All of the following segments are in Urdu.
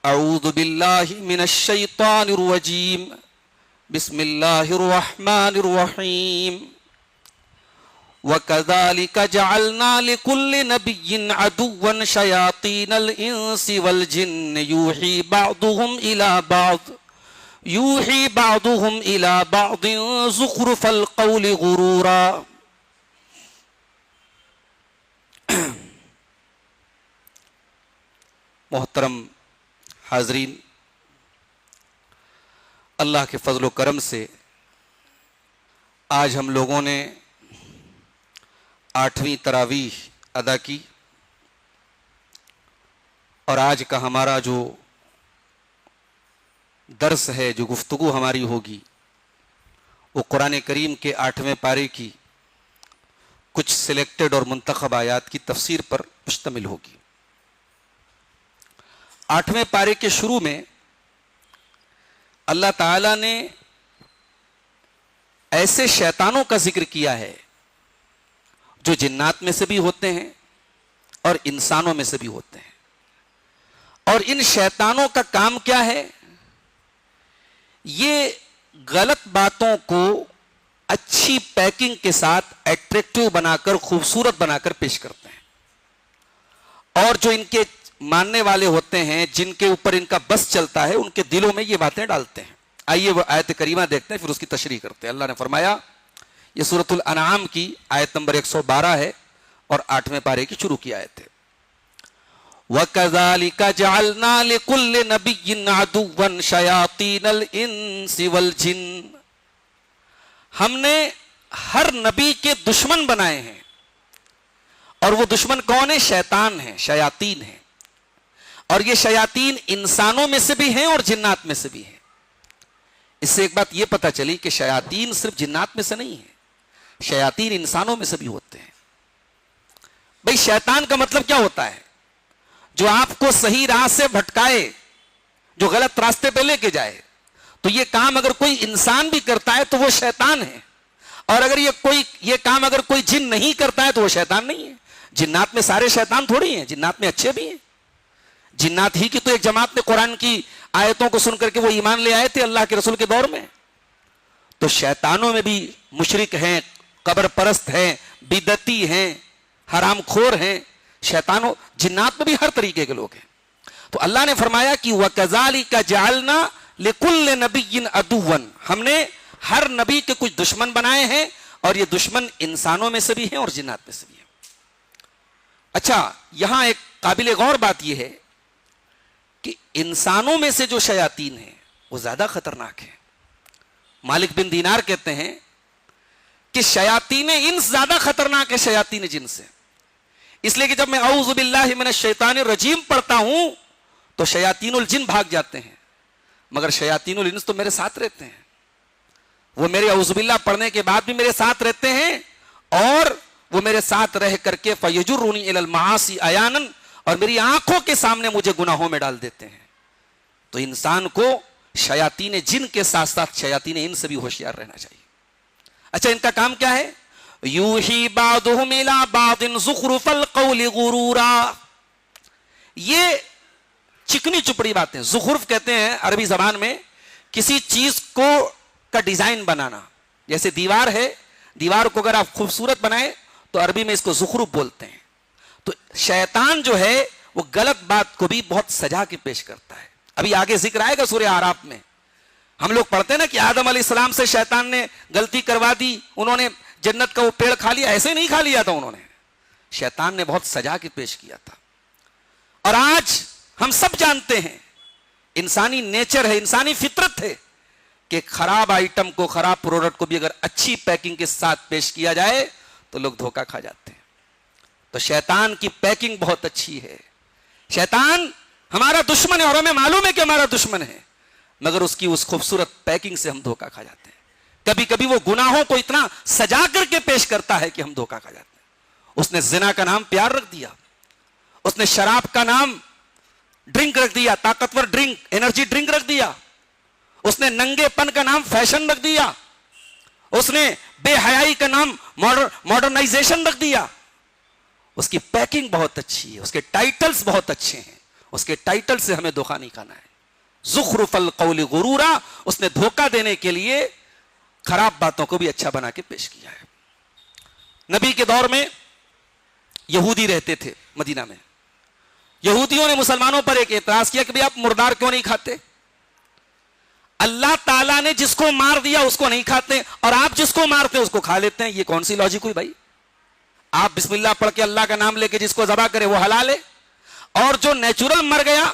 اعوذ باللہ من الشیطان الرجیم بسم اللہ الرحمن الرحیم وَكَذَلِكَ جَعَلْنَا لِكُلِّ نَبِيٍّ عَدُوًّا شَيَاطِينَ الْإِنسِ وَالْجِنِّ يُوحِي بَعْضُهُمْ إِلَى بَعْضٍ زُخْرُفَ الْقَوْلِ غُرُورًا. محترم حاضرین، اللہ کے فضل و کرم سے آج ہم لوگوں نے 8ویں تراویح ادا کی، اور آج کا ہمارا جو درس ہے، جو گفتگو ہماری ہوگی، وہ قرآن کریم کے 8ویں پارے کی کچھ سلیکٹڈ اور منتخب آیات کی تفسیر پر مشتمل ہوگی. 8ویں پارے کے شروع میں اللہ تعالیٰ نے ایسے شیطانوں کا ذکر کیا ہے جو جنات میں سے بھی ہوتے ہیں اور انسانوں میں سے بھی ہوتے ہیں. اور ان شیطانوں کا کام کیا ہے؟ یہ غلط باتوں کو اچھی پیکنگ کے ساتھ ایٹریکٹیو بنا کر، خوبصورت بنا کر پیش کرتے ہیں، اور جو ان کے ماننے والے ہوتے ہیں، جن کے اوپر ان کا بس چلتا ہے، ان کے دلوں میں یہ باتیں ڈالتے ہیں. آئیے وہ آیت کریمہ دیکھتے ہیں، پھر اس کی تشریح کرتے ہیں. اللہ نے فرمایا، یہ سورۃ الانعام کی آیت نمبر 112 ہے اور 8ویں پارے کی شروع کی آیت ہے. وَكَذَلِكَ جَعَلْنَا لِكُلِّ نَبِيٍّ عَدُوًّا شَيَاطِينَ الْإِنسِ وَالْجِنِّ. ہم نے ہر نبی کے دشمن بنائے ہیں، اور وہ دشمن کون ہیں؟ شیطان ہیں، شیاطین ہیں. اور یہ شیاطین انسانوں میں سے بھی ہیں اور جنات میں سے بھی ہیں. اس سے ایک بات یہ پتہ چلی کہ شیاطین صرف جنات میں سے نہیں ہیں، شیاطین انسانوں میں سے بھی ہوتے ہیں. بھئی شیطان کا مطلب کیا ہوتا ہے؟ جو آپ کو صحیح راہ سے بھٹکائے، جو غلط راستے پہ لے کے جائے. تو یہ کام اگر کوئی انسان بھی کرتا ہے تو وہ شیطان ہے، اور اگر یہ کام اگر کوئی جن نہیں کرتا ہے تو وہ شیطان نہیں ہے. جنات میں سارے شیطان تھوڑی ہیں، جنات میں اچھے بھی ہیں. جنات ہی کی تو ایک جماعت نے قرآن کی آیتوں کو سن کر کے وہ ایمان لے آئے تھے اللہ کے رسول کے دور میں. تو شیطانوں میں بھی مشرک ہیں، قبر پرست ہیں، بدعتی ہیں، حرام خور ہیں. شیطانوں جنات میں بھی ہر طریقے کے لوگ ہیں. تو اللہ نے فرمایا کہ وَكَذَلِكَ جَعَلْنَا لِكُلِّ نَبِيٍّ عَدُوًّا. ہم نے ہر نبی کے کچھ دشمن بنائے ہیں، اور یہ دشمن انسانوں میں سے بھی ہیں اور جنات میں سے بھی ہیں. اچھا، یہاں ایک قابل غور بات یہ ہے کہ انسانوں میں سے جو شیاطین ہیں وہ زیادہ خطرناک ہیں. مالک بن دینار کہتے ہیں کہ شیاطین انس زیادہ خطرناک ہے شیاطین جن سے، اس لیے کہ جب میں اعوذ باللہ من الشیطان الرجیم پڑھتا ہوں تو شیاطین الجن بھاگ جاتے ہیں، مگر شیاطین الانس تو میرے ساتھ رہتے ہیں. وہ میرے اعوذ باللہ پڑھنے کے بعد بھی میرے ساتھ رہتے ہیں، اور وہ میرے ساتھ رہ کر کے فَيَجُرُّنِي إِلَى الْمَعَاصِي عَيَانًا، اور میری آنکھوں کے سامنے مجھے گناہوں میں ڈال دیتے ہیں. تو انسان کو شیاطین جن کے ساتھ ساتھ شیاطین انس سے بھی ہوشیار رہنا چاہیے. اچھا، ان کا کام کیا ہے؟ یوحی بعضهم الی بعض زخرف القول غرورا. یہ چکنی چپڑی باتیں، زخرف کہتے ہیں عربی زبان میں کسی چیز کو کا ڈیزائن بنانا. جیسے دیوار ہے، دیوار کو اگر آپ خوبصورت بنائیں تو عربی میں اس کو زخرف بولتے ہیں. تو شیطان جو ہے وہ غلط بات کو بھی بہت سجا کے پیش کرتا ہے. ابھی آگے ذکر آئے گا سورہ اعراف میں. ہم لوگ پڑھتے ہیں نا کہ آدم علیہ السلام سے شیطان نے غلطی کروا دی، انہوں نے جنت کا وہ پیڑ کھا لیا. ایسے نہیں کھا لیا تھا انہوں نے، شیطان نے بہت سجا کے پیش کیا تھا. اور آج ہم سب جانتے ہیں انسانی نیچر ہے، انسانی فطرت ہے کہ خراب آئٹم کو، خراب پروڈکٹ کو بھی اگر اچھی پیکنگ کے ساتھ پیش کیا جائے تو لوگ دھوکہ کھا جاتے ہیں. تو شیطان کی پیکنگ بہت اچھی ہے. شیطان ہمارا دشمن ہے اور ہمیں معلوم ہے کہ ہمارا دشمن ہے، مگر اس کی اس خوبصورت پیکنگ سے ہم دھوکہ کھا جاتے ہیں. کبھی کبھی وہ گناہوں کو اتنا سجا کر کے پیش کرتا ہے کہ ہم دھوکہ کھا جاتے ہیں. اس نے زنا کا نام پیار رکھ دیا، اس نے شراب کا نام ڈرنک رکھ دیا، طاقتور ڈرنک، انرجی ڈرنک رکھ دیا. اس نے ننگے پن کا نام فیشن رکھ دیا. اس نے بے حیائی کا نام ماڈرنائزیشن رکھ دیا. اس کی پیکنگ بہت اچھی ہے، اس کے ٹائٹلز بہت اچھے ہیں، اس کے ٹائٹل سے ہمیں دھوکہ نہیں کھانا ہے. زخرف القول غرورا, اس نے دھوکہ دینے کے لیے خراب باتوں کو بھی اچھا بنا کے پیش کیا ہے. نبی کے دور میں یہودی رہتے تھے مدینہ میں. یہودیوں نے مسلمانوں پر ایک اعتراض کیا کہ بھئی آپ مردار کیوں نہیں کھاتے؟ اللہ تعالیٰ نے جس کو مار دیا اس کو نہیں کھاتے, اور آپ جس کو مارتے اس کو کھا لیتے ہیں. یہ کون سی لاجک ہوئی بھائی؟ آپ بسم اللہ پڑھ کے اللہ کا نام لے کے جس کو ذبح کرے وہ حلال ہے, اور جو نیچرل مر گیا,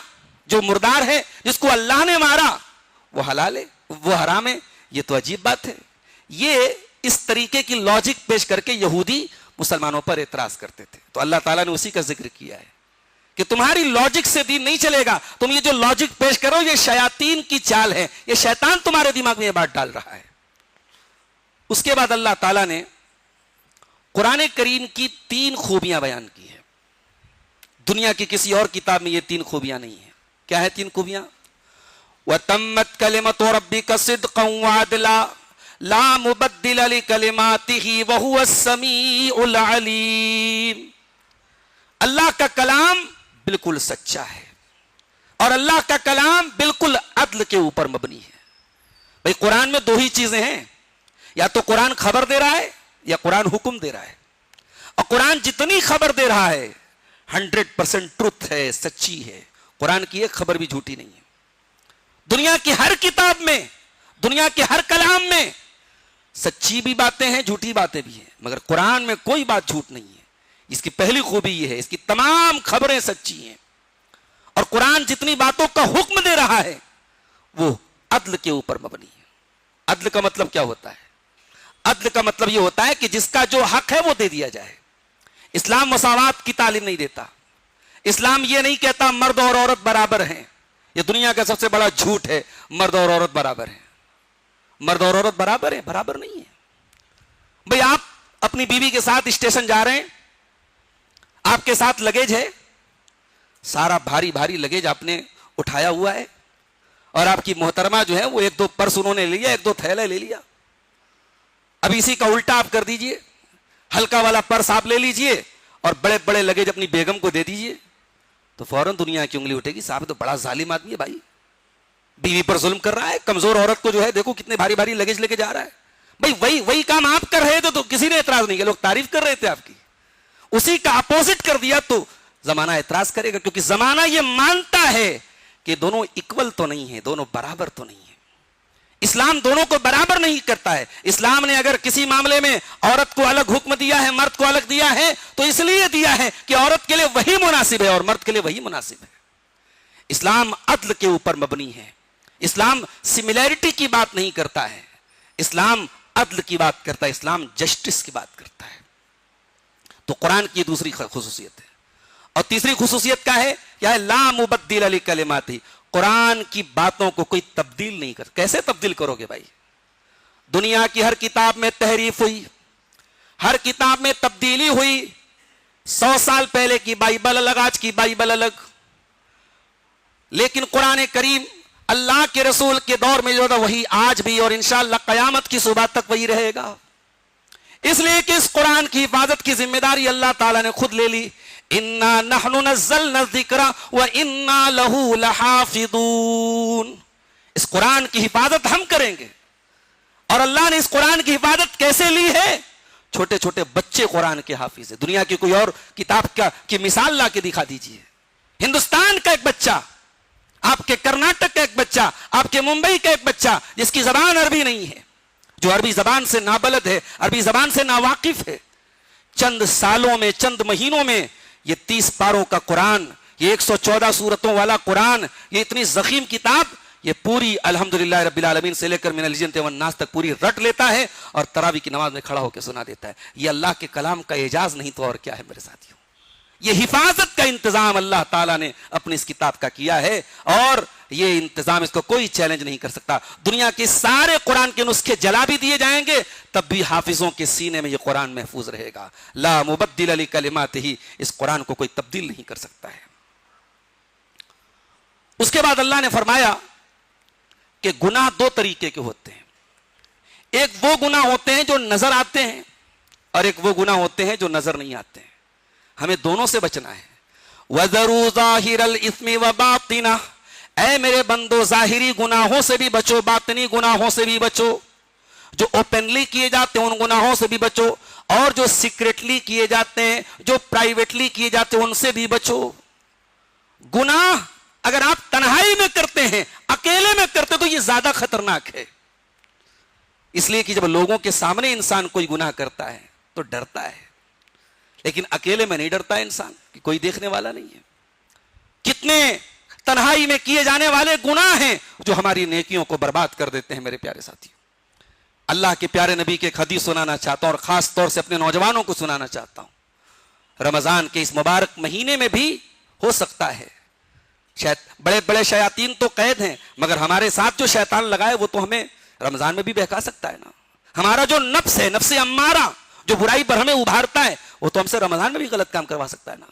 جو مردار ہے, جس کو اللہ نے مارا وہ حلال ہے, وہ حرام ہے. یہ تو عجیب بات ہے. یہ اس طریقے کی لاجک پیش کر کے یہودی مسلمانوں پر اعتراض کرتے تھے. تو اللہ تعالیٰ نے اسی کا ذکر کیا ہے کہ تمہاری لاجک سے دین نہیں چلے گا. تم یہ جو لاجک پیش کرو یہ شیاطین کی چال ہے, یہ شیطان تمہارے دماغ میں یہ بات ڈال رہا ہے. اس کے بعد اللہ تعالیٰ نے قرآن کریم کی 3 خوبیاں بیان کی ہیں. دنیا کی کسی اور کتاب میں یہ 3 خوبیاں نہیں ہیں. کیا ہے 3 خوبیاں؟ وَتَمَّتْ كَلِمَةُ رَبِّكَ صِدْقًا وَعَدْلًا لَا مُبَدِّلَ لِكَلِمَاتِهِ وَهُوَ السَّمِيعُ الْعَلِيمُ. اللہ کا کلام بالکل سچا ہے, اور اللہ کا کلام بالکل عدل کے اوپر مبنی ہے. بھئی قرآن میں 2 ہی چیزیں ہیں, یا تو قرآن خبر دے رہا ہے یا قرآن حکم دے رہا ہے. اور قرآن جتنی خبر دے رہا ہے 100% ٹروتھ ہے, سچی ہے. قرآن کی ایک خبر بھی جھوٹی نہیں ہے. دنیا کی ہر کتاب میں, دنیا کے ہر کلام میں سچی بھی باتیں ہیں, جھوٹی باتیں بھی ہیں, مگر قرآن میں کوئی بات جھوٹ نہیں ہے. اس کی پہلی خوبی یہ ہے, اس کی تمام خبریں سچی ہیں. اور قرآن جتنی باتوں کا حکم دے رہا ہے وہ عدل کے اوپر مبنی ہے. عدل کا مطلب کیا ہوتا ہے؟ عدل کا مطلب یہ ہوتا ہے کہ جس کا جو حق ہے وہ دے دیا جائے. اسلام مساوات کی تعلیم نہیں دیتا. اسلام یہ نہیں کہتا مرد اور عورت برابر ہیں. یہ دنیا کا سب سے بڑا جھوٹ ہے, مرد اور عورت برابر ہیں. مرد اور عورت برابر ہیں؟ برابر نہیں ہے. بھئی آپ اپنی بیوی کے ساتھ اسٹیشن جا رہے ہیں, آپ کے ساتھ لگیج ہے, سارا بھاری بھاری لگیج آپ نے اٹھایا ہوا ہے, اور آپ کی محترمہ جو ہے وہ 1-2 پرس انہوں نے لیا, 1-2 تھیلے لے لیا. اب اسی کا الٹا آپ کر دیجئے, ہلکا والا پرس آپ لے لیجئے اور بڑے بڑے لگیج اپنی بیگم کو دے دیجئے, تو فوراً دنیا کی انگلی اٹھے گی, صاحب تو بڑا ظالم آدمی ہے بھائی, بیوی پر ظلم کر رہا ہے. کمزور عورت کو جو ہے دیکھو کتنے بھاری بھاری لگیج لے کے جا رہا ہے. بھائی وہی کام آپ کر رہے تھے تو کسی نے اعتراض نہیں کیا, لوگ تعریف کر رہے تھے آپ کی. اسی کا اپوزٹ کر دیا تو زمانہ اعتراض کرے گا, کیونکہ زمانہ یہ مانتا ہے کہ دونوں اکول تو نہیں ہیں, دونوں برابر تو نہیں ہیں. اسلام دونوں کو برابر نہیں کرتا ہے. اسلام نے اگر کسی معاملے میں عورت کو الگ حکم دیا ہے, مرد کو الگ دیا ہے, تو اس لیے دیا ہے کہ عورت کے لیے وہی مناسب ہے اور مرد کے لیے وہی مناسب ہے. اسلام عدل کے اوپر مبنی ہے. اسلام سملیرٹی کی بات نہیں کرتا ہے, اسلام عدل کی بات کرتا ہے, اسلام جسٹس کی بات کرتا ہے. تو قرآن کی دوسری خصوصیت ہے. اور تیسری خصوصیت کیا ہے؟ کیا ہے؟ لا مبدل لکلماتہ. قرآن کی باتوں کو کوئی تبدیل نہیں کرتا. کیسے تبدیل کرو گے بھائی؟ دنیا کی ہر کتاب میں تحریف ہوئی, ہر کتاب میں تبدیلی ہوئی. 100 سال پہلے کی بائبل الگ, آج کی بائبل الگ. لیکن قرآن کریم اللہ کے رسول کے دور میں جو تھا وہی آج بھی, اور انشاءاللہ قیامت کی صبح تک وہی رہے گا. اس لیے کہ اس قرآن کی حفاظت کی ذمہ داری اللہ تعالیٰ نے خود لے لی. اِنَّا نَحْنُ نَزَّلْنَا الذِّكْرَ وَإِنَّا لَهُ لَحَافِظُونَ. اس قرآن کی حفاظت ہم کریں گے. اور اللہ نے اس قرآن کی حفاظت کیسے لی ہے؟ چھوٹے چھوٹے بچے قرآن کے حافظ ہیں. دنیا کی کوئی اور کتاب کی مثال لا کے دکھا دیجئے. ہندوستان کا ایک بچہ, آپ کے کرناٹک کا ایک بچہ, آپ کے ممبئی کا ایک بچہ جس کی زبان عربی نہیں ہے, جو عربی زبان سے نابلد ہے, عربی زبان سے ناواقف ہے, چند سالوں میں, چند مہینوں میں یہ 30 پاروں کا قرآن, یہ 114 سورتوں والا قرآن, یہ اتنی ضخیم کتاب, یہ پوری الحمدللہ رب العالمین سے لے کر من الجنۃ والناس تک پوری رٹ لیتا ہے اور تراویح کی نماز میں کھڑا ہو کے سنا دیتا ہے. یہ اللہ کے کلام کا اعجاز نہیں تو اور کیا ہے میرے ساتھیوں؟ یہ حفاظت کا انتظام اللہ تعالیٰ نے اپنی اس کتاب کا کیا ہے, اور یہ انتظام اس کو کوئی چیلنج نہیں کر سکتا. دنیا کے سارے قرآن کے نسخے جلا بھی دیے جائیں گے تب بھی حافظوں کے سینے میں یہ قرآن محفوظ رہے گا. لا مبدل لکلماتہ. اس قرآن کو کوئی تبدیل نہیں کر سکتا ہے. اس کے بعد اللہ نے فرمایا کہ گناہ 2 طریقے کے ہوتے ہیں. ایک وہ گناہ ہوتے ہیں جو نظر آتے ہیں, اور ایک وہ گناہ ہوتے ہیں جو نظر نہیں آتے ہیں. ہمیں دونوں سے بچنا ہے. وَذَرُوا ظَاهِرَ الْإِثْمِ وَبَاطِنَهُ، اے میرے بندو ظاہری گناہوں سے بھی بچو، باطنی گناہوں سے بھی بچو، جو اوپنلی کیے جاتے ہیں ان گناہوں سے بھی بچو، اور جو سیکریٹلی کیے جاتے ہیں، جو پرائیویٹلی کیے جاتے ہیں ان سے بھی بچو۔ گناہ اگر آپ تنہائی میں کرتے ہیں، اکیلے میں کرتے تو یہ زیادہ خطرناک ہے، اس لیے کہ جب لوگوں کے سامنے انسان کوئی گناہ کرتا ہے تو ڈرتا ہے، لیکن اکیلے میں نہیں ڈرتا انسان کہ کوئی دیکھنے والا نہیں ہے۔ کتنے تنہائی میں کیے جانے والے گناہ ہیں جو ہماری نیکیوں کو برباد کر دیتے ہیں۔ میرے پیارے ساتھیوں، اللہ کے پیارے نبی کے ایک حدیث سنانا چاہتا ہوں، اور خاص طور سے اپنے نوجوانوں کو سنانا چاہتا ہوں۔ رمضان کے اس مبارک مہینے میں بھی ہو سکتا ہے شاید بڑے بڑے شیاطین تو قید ہیں، مگر ہمارے ساتھ جو شیطان لگائے وہ تو ہمیں رمضان میں بھی بہکا سکتا ہے نا۔ ہمارا جو نفس ہے، نفس امارہ، جو برائی پر ہمیں ابھارتا ہے، وہ تو ہم سے رمضان میں بھی غلط کام کروا سکتا ہے نا۔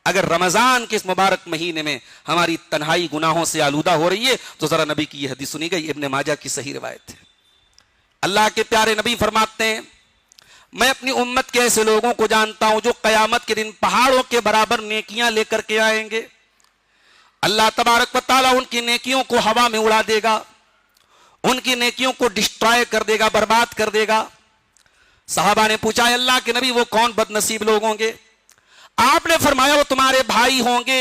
اگر رمضان کے اس مبارک مہینے میں ہماری تنہائی گناہوں سے آلودہ ہو رہی ہے تو ذرا نبی کی یہ حدیث سنی گئی، ابن ماجہ کی صحیح روایت ہے۔ اللہ کے پیارے نبی فرماتے ہیں، میں اپنی امت کے ایسے لوگوں کو جانتا ہوں جو قیامت کے دن پہاڑوں کے برابر نیکیاں لے کر کے آئیں گے، اللہ تبارک و تعالیٰ ان کی نیکیوں کو ہوا میں اڑا دے گا، ان کی نیکیوں کو ڈسٹرائے کر دے گا، برباد کر دے گا۔ صحابہ نے پوچھا، اللہ کے نبی وہ کون بد نصیب لوگ ہوں گے؟ آپ نے فرمایا، وہ تمہارے بھائی ہوں گے،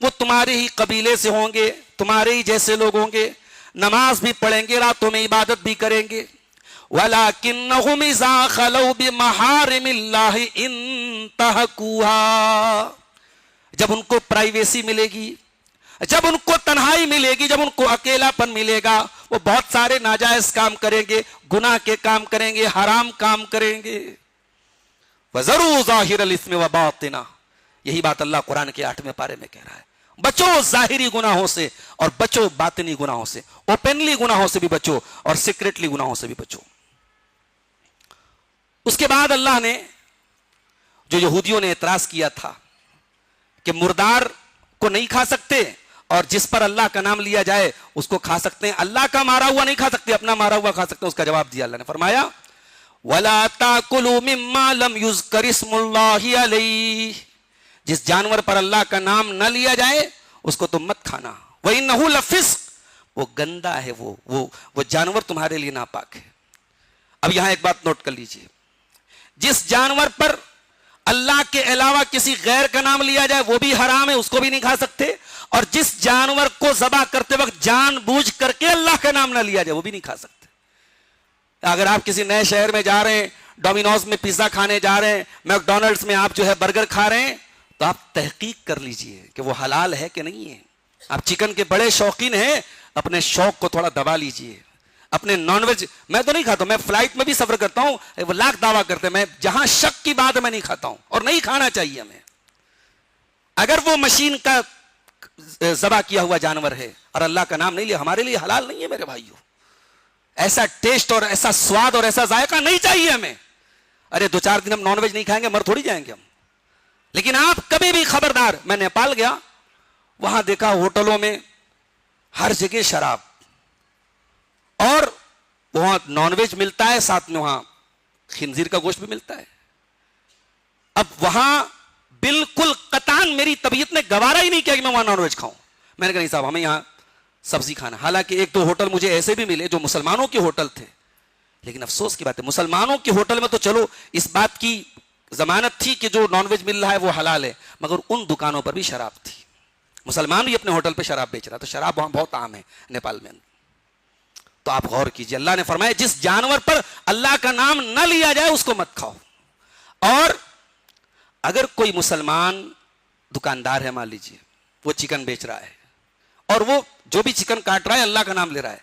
وہ تمہارے ہی قبیلے سے ہوں گے، تمہارے ہی جیسے لوگ ہوں گے، نماز بھی پڑھیں گے، راتوں میں عبادت بھی کریں گے، وَلَكِنَّهُمْ إِذَا خَلَوْا بِمَحَارِمِ اللَّهِ انتهكوها، جب ان کو پرائیویسی ملے گی، جب ان کو تنہائی ملے گی، جب ان کو اکیلا پن ملے گا، وہ بہت سارے ناجائز کام کریں گے، گناہ کے کام کریں گے، حرام کام کریں گے۔ وَذَرُوا ظَاهِرَ الْإِثْمِ وَبَاطِنَهُ، یہی بات اللہ قرآن کے 8ویں پارے میں کہہ رہا ہے۔ بچو ظاہری گناہوں سے اور بچو باطنی گناہوں سے، اوپنلی گناہوں سے بھی بچو اور سیکریٹلی گناہوں سے بھی بچو۔ اس کے بعد اللہ نے جو یہودیوں نے اعتراض کیا تھا کہ مردار کو نہیں کھا سکتے اور جس پر اللہ کا نام لیا جائے اس کو کھا سکتے ہیں، اللہ کا مارا ہوا نہیں کھا سکتے، اپنا مارا ہوا کھا سکتے ہیں، اس کا جواب دیا اللہ نے، فرمایا وَلَا تَأْكُلُوا مِمَّا لَمْ يُذْكَرِ اسْمُ اللَّهِ عَلَيْهِ، جس جانور پر اللہ کا نام نہ لیا جائے اس کو تم مت کھانا، وَإِنَّهُ لَفِسْقٌ، وہ گندا ہے، وہ جانور تمہارے لیے ناپاک ہے۔ اب یہاں ایک بات نوٹ کر لیجئے، جس جانور پر اللہ کے علاوہ کسی غیر کا نام لیا جائے وہ بھی حرام ہے، اس کو بھی نہیں کھا سکتے، اور جس جانور کو ذبح کرتے وقت جان بوجھ کر کے اللہ کا نام نہ لیا جائے وہ بھی نہیں کھا سکتے۔ اگر آپ کسی نئے شہر میں جا رہے ہیں، ڈومینوز میں پیزا کھانے جا رہے ہیں، میک ڈونلڈز میں آپ جو ہے برگر کھا رہے ہیں، تو آپ تحقیق کر لیجئے کہ وہ حلال ہے کہ نہیں ہے۔ آپ چکن کے بڑے شوقین ہیں، اپنے شوق کو تھوڑا دبا لیجئے۔ اپنے نان ویج میں تو نہیں کھاتا ہوں، میں فلائٹ میں بھی سفر کرتا ہوں، وہ لاکھ دعویٰ کرتے ہیں، میں جہاں شک کی بات ہے میں نہیں کھاتا ہوں، اور نہیں کھانا چاہیے ہمیں۔ اگر وہ مشین کا ذبح کیا ہوا جانور ہے اور اللہ کا نام نہیں لیا، ہمارے لیے حلال نہیں ہے میرے بھائیوں۔ ایسا ٹیسٹ اور ایسا سواد اور ایسا ذائقہ نہیں چاہیے ہمیں۔ ارے 2-4 دن ہم نان ویج نہیں کھائیں گے، مر تھوڑی جائیں گے ہم۔ لیکن آپ کبھی بھی خبردار، میں نیپال گیا، وہاں دیکھا ہوٹلوں میں ہر جگہ شراب، اور وہاں نان ویج ملتا ہے، ساتھ میں وہاں خنزیر کا گوشت بھی ملتا ہے۔ اب وہاں بالکل قطعاً میری طبیعت نے گوارا ہی نہیں کیا کہ میں وہاں نان ویج کھاؤں۔ میں نے کہا نہیں صاحب، ہمیں یہاں سبزی کھانا۔ حالانکہ 1-2 ہوٹل مجھے ایسے بھی ملے جو مسلمانوں کے ہوٹل تھے، لیکن افسوس کی بات ہے مسلمانوں کے ہوٹل میں تو چلو اس بات کی ضمانت تھی کہ جو نان ویج مل رہا ہے وہ حلال ہے، مگر ان دکانوں پر بھی شراب تھی۔ مسلمان بھی اپنے ہوٹل پہ شراب بیچ رہا، تو شراب وہاں بہت عام ہے نیپال میں۔ تو آپ غور کیجئے، اللہ نے فرمایا جس جانور پر اللہ کا نام نہ لیا جائے اس کو مت کھاؤ۔ اور اگر کوئی مسلمان دکاندار ہے، مان لیجئے وہ چکن بیچ رہا ہے، اور وہ جو بھی چکن کاٹ رہا ہے اللہ کا نام لے رہا ہے،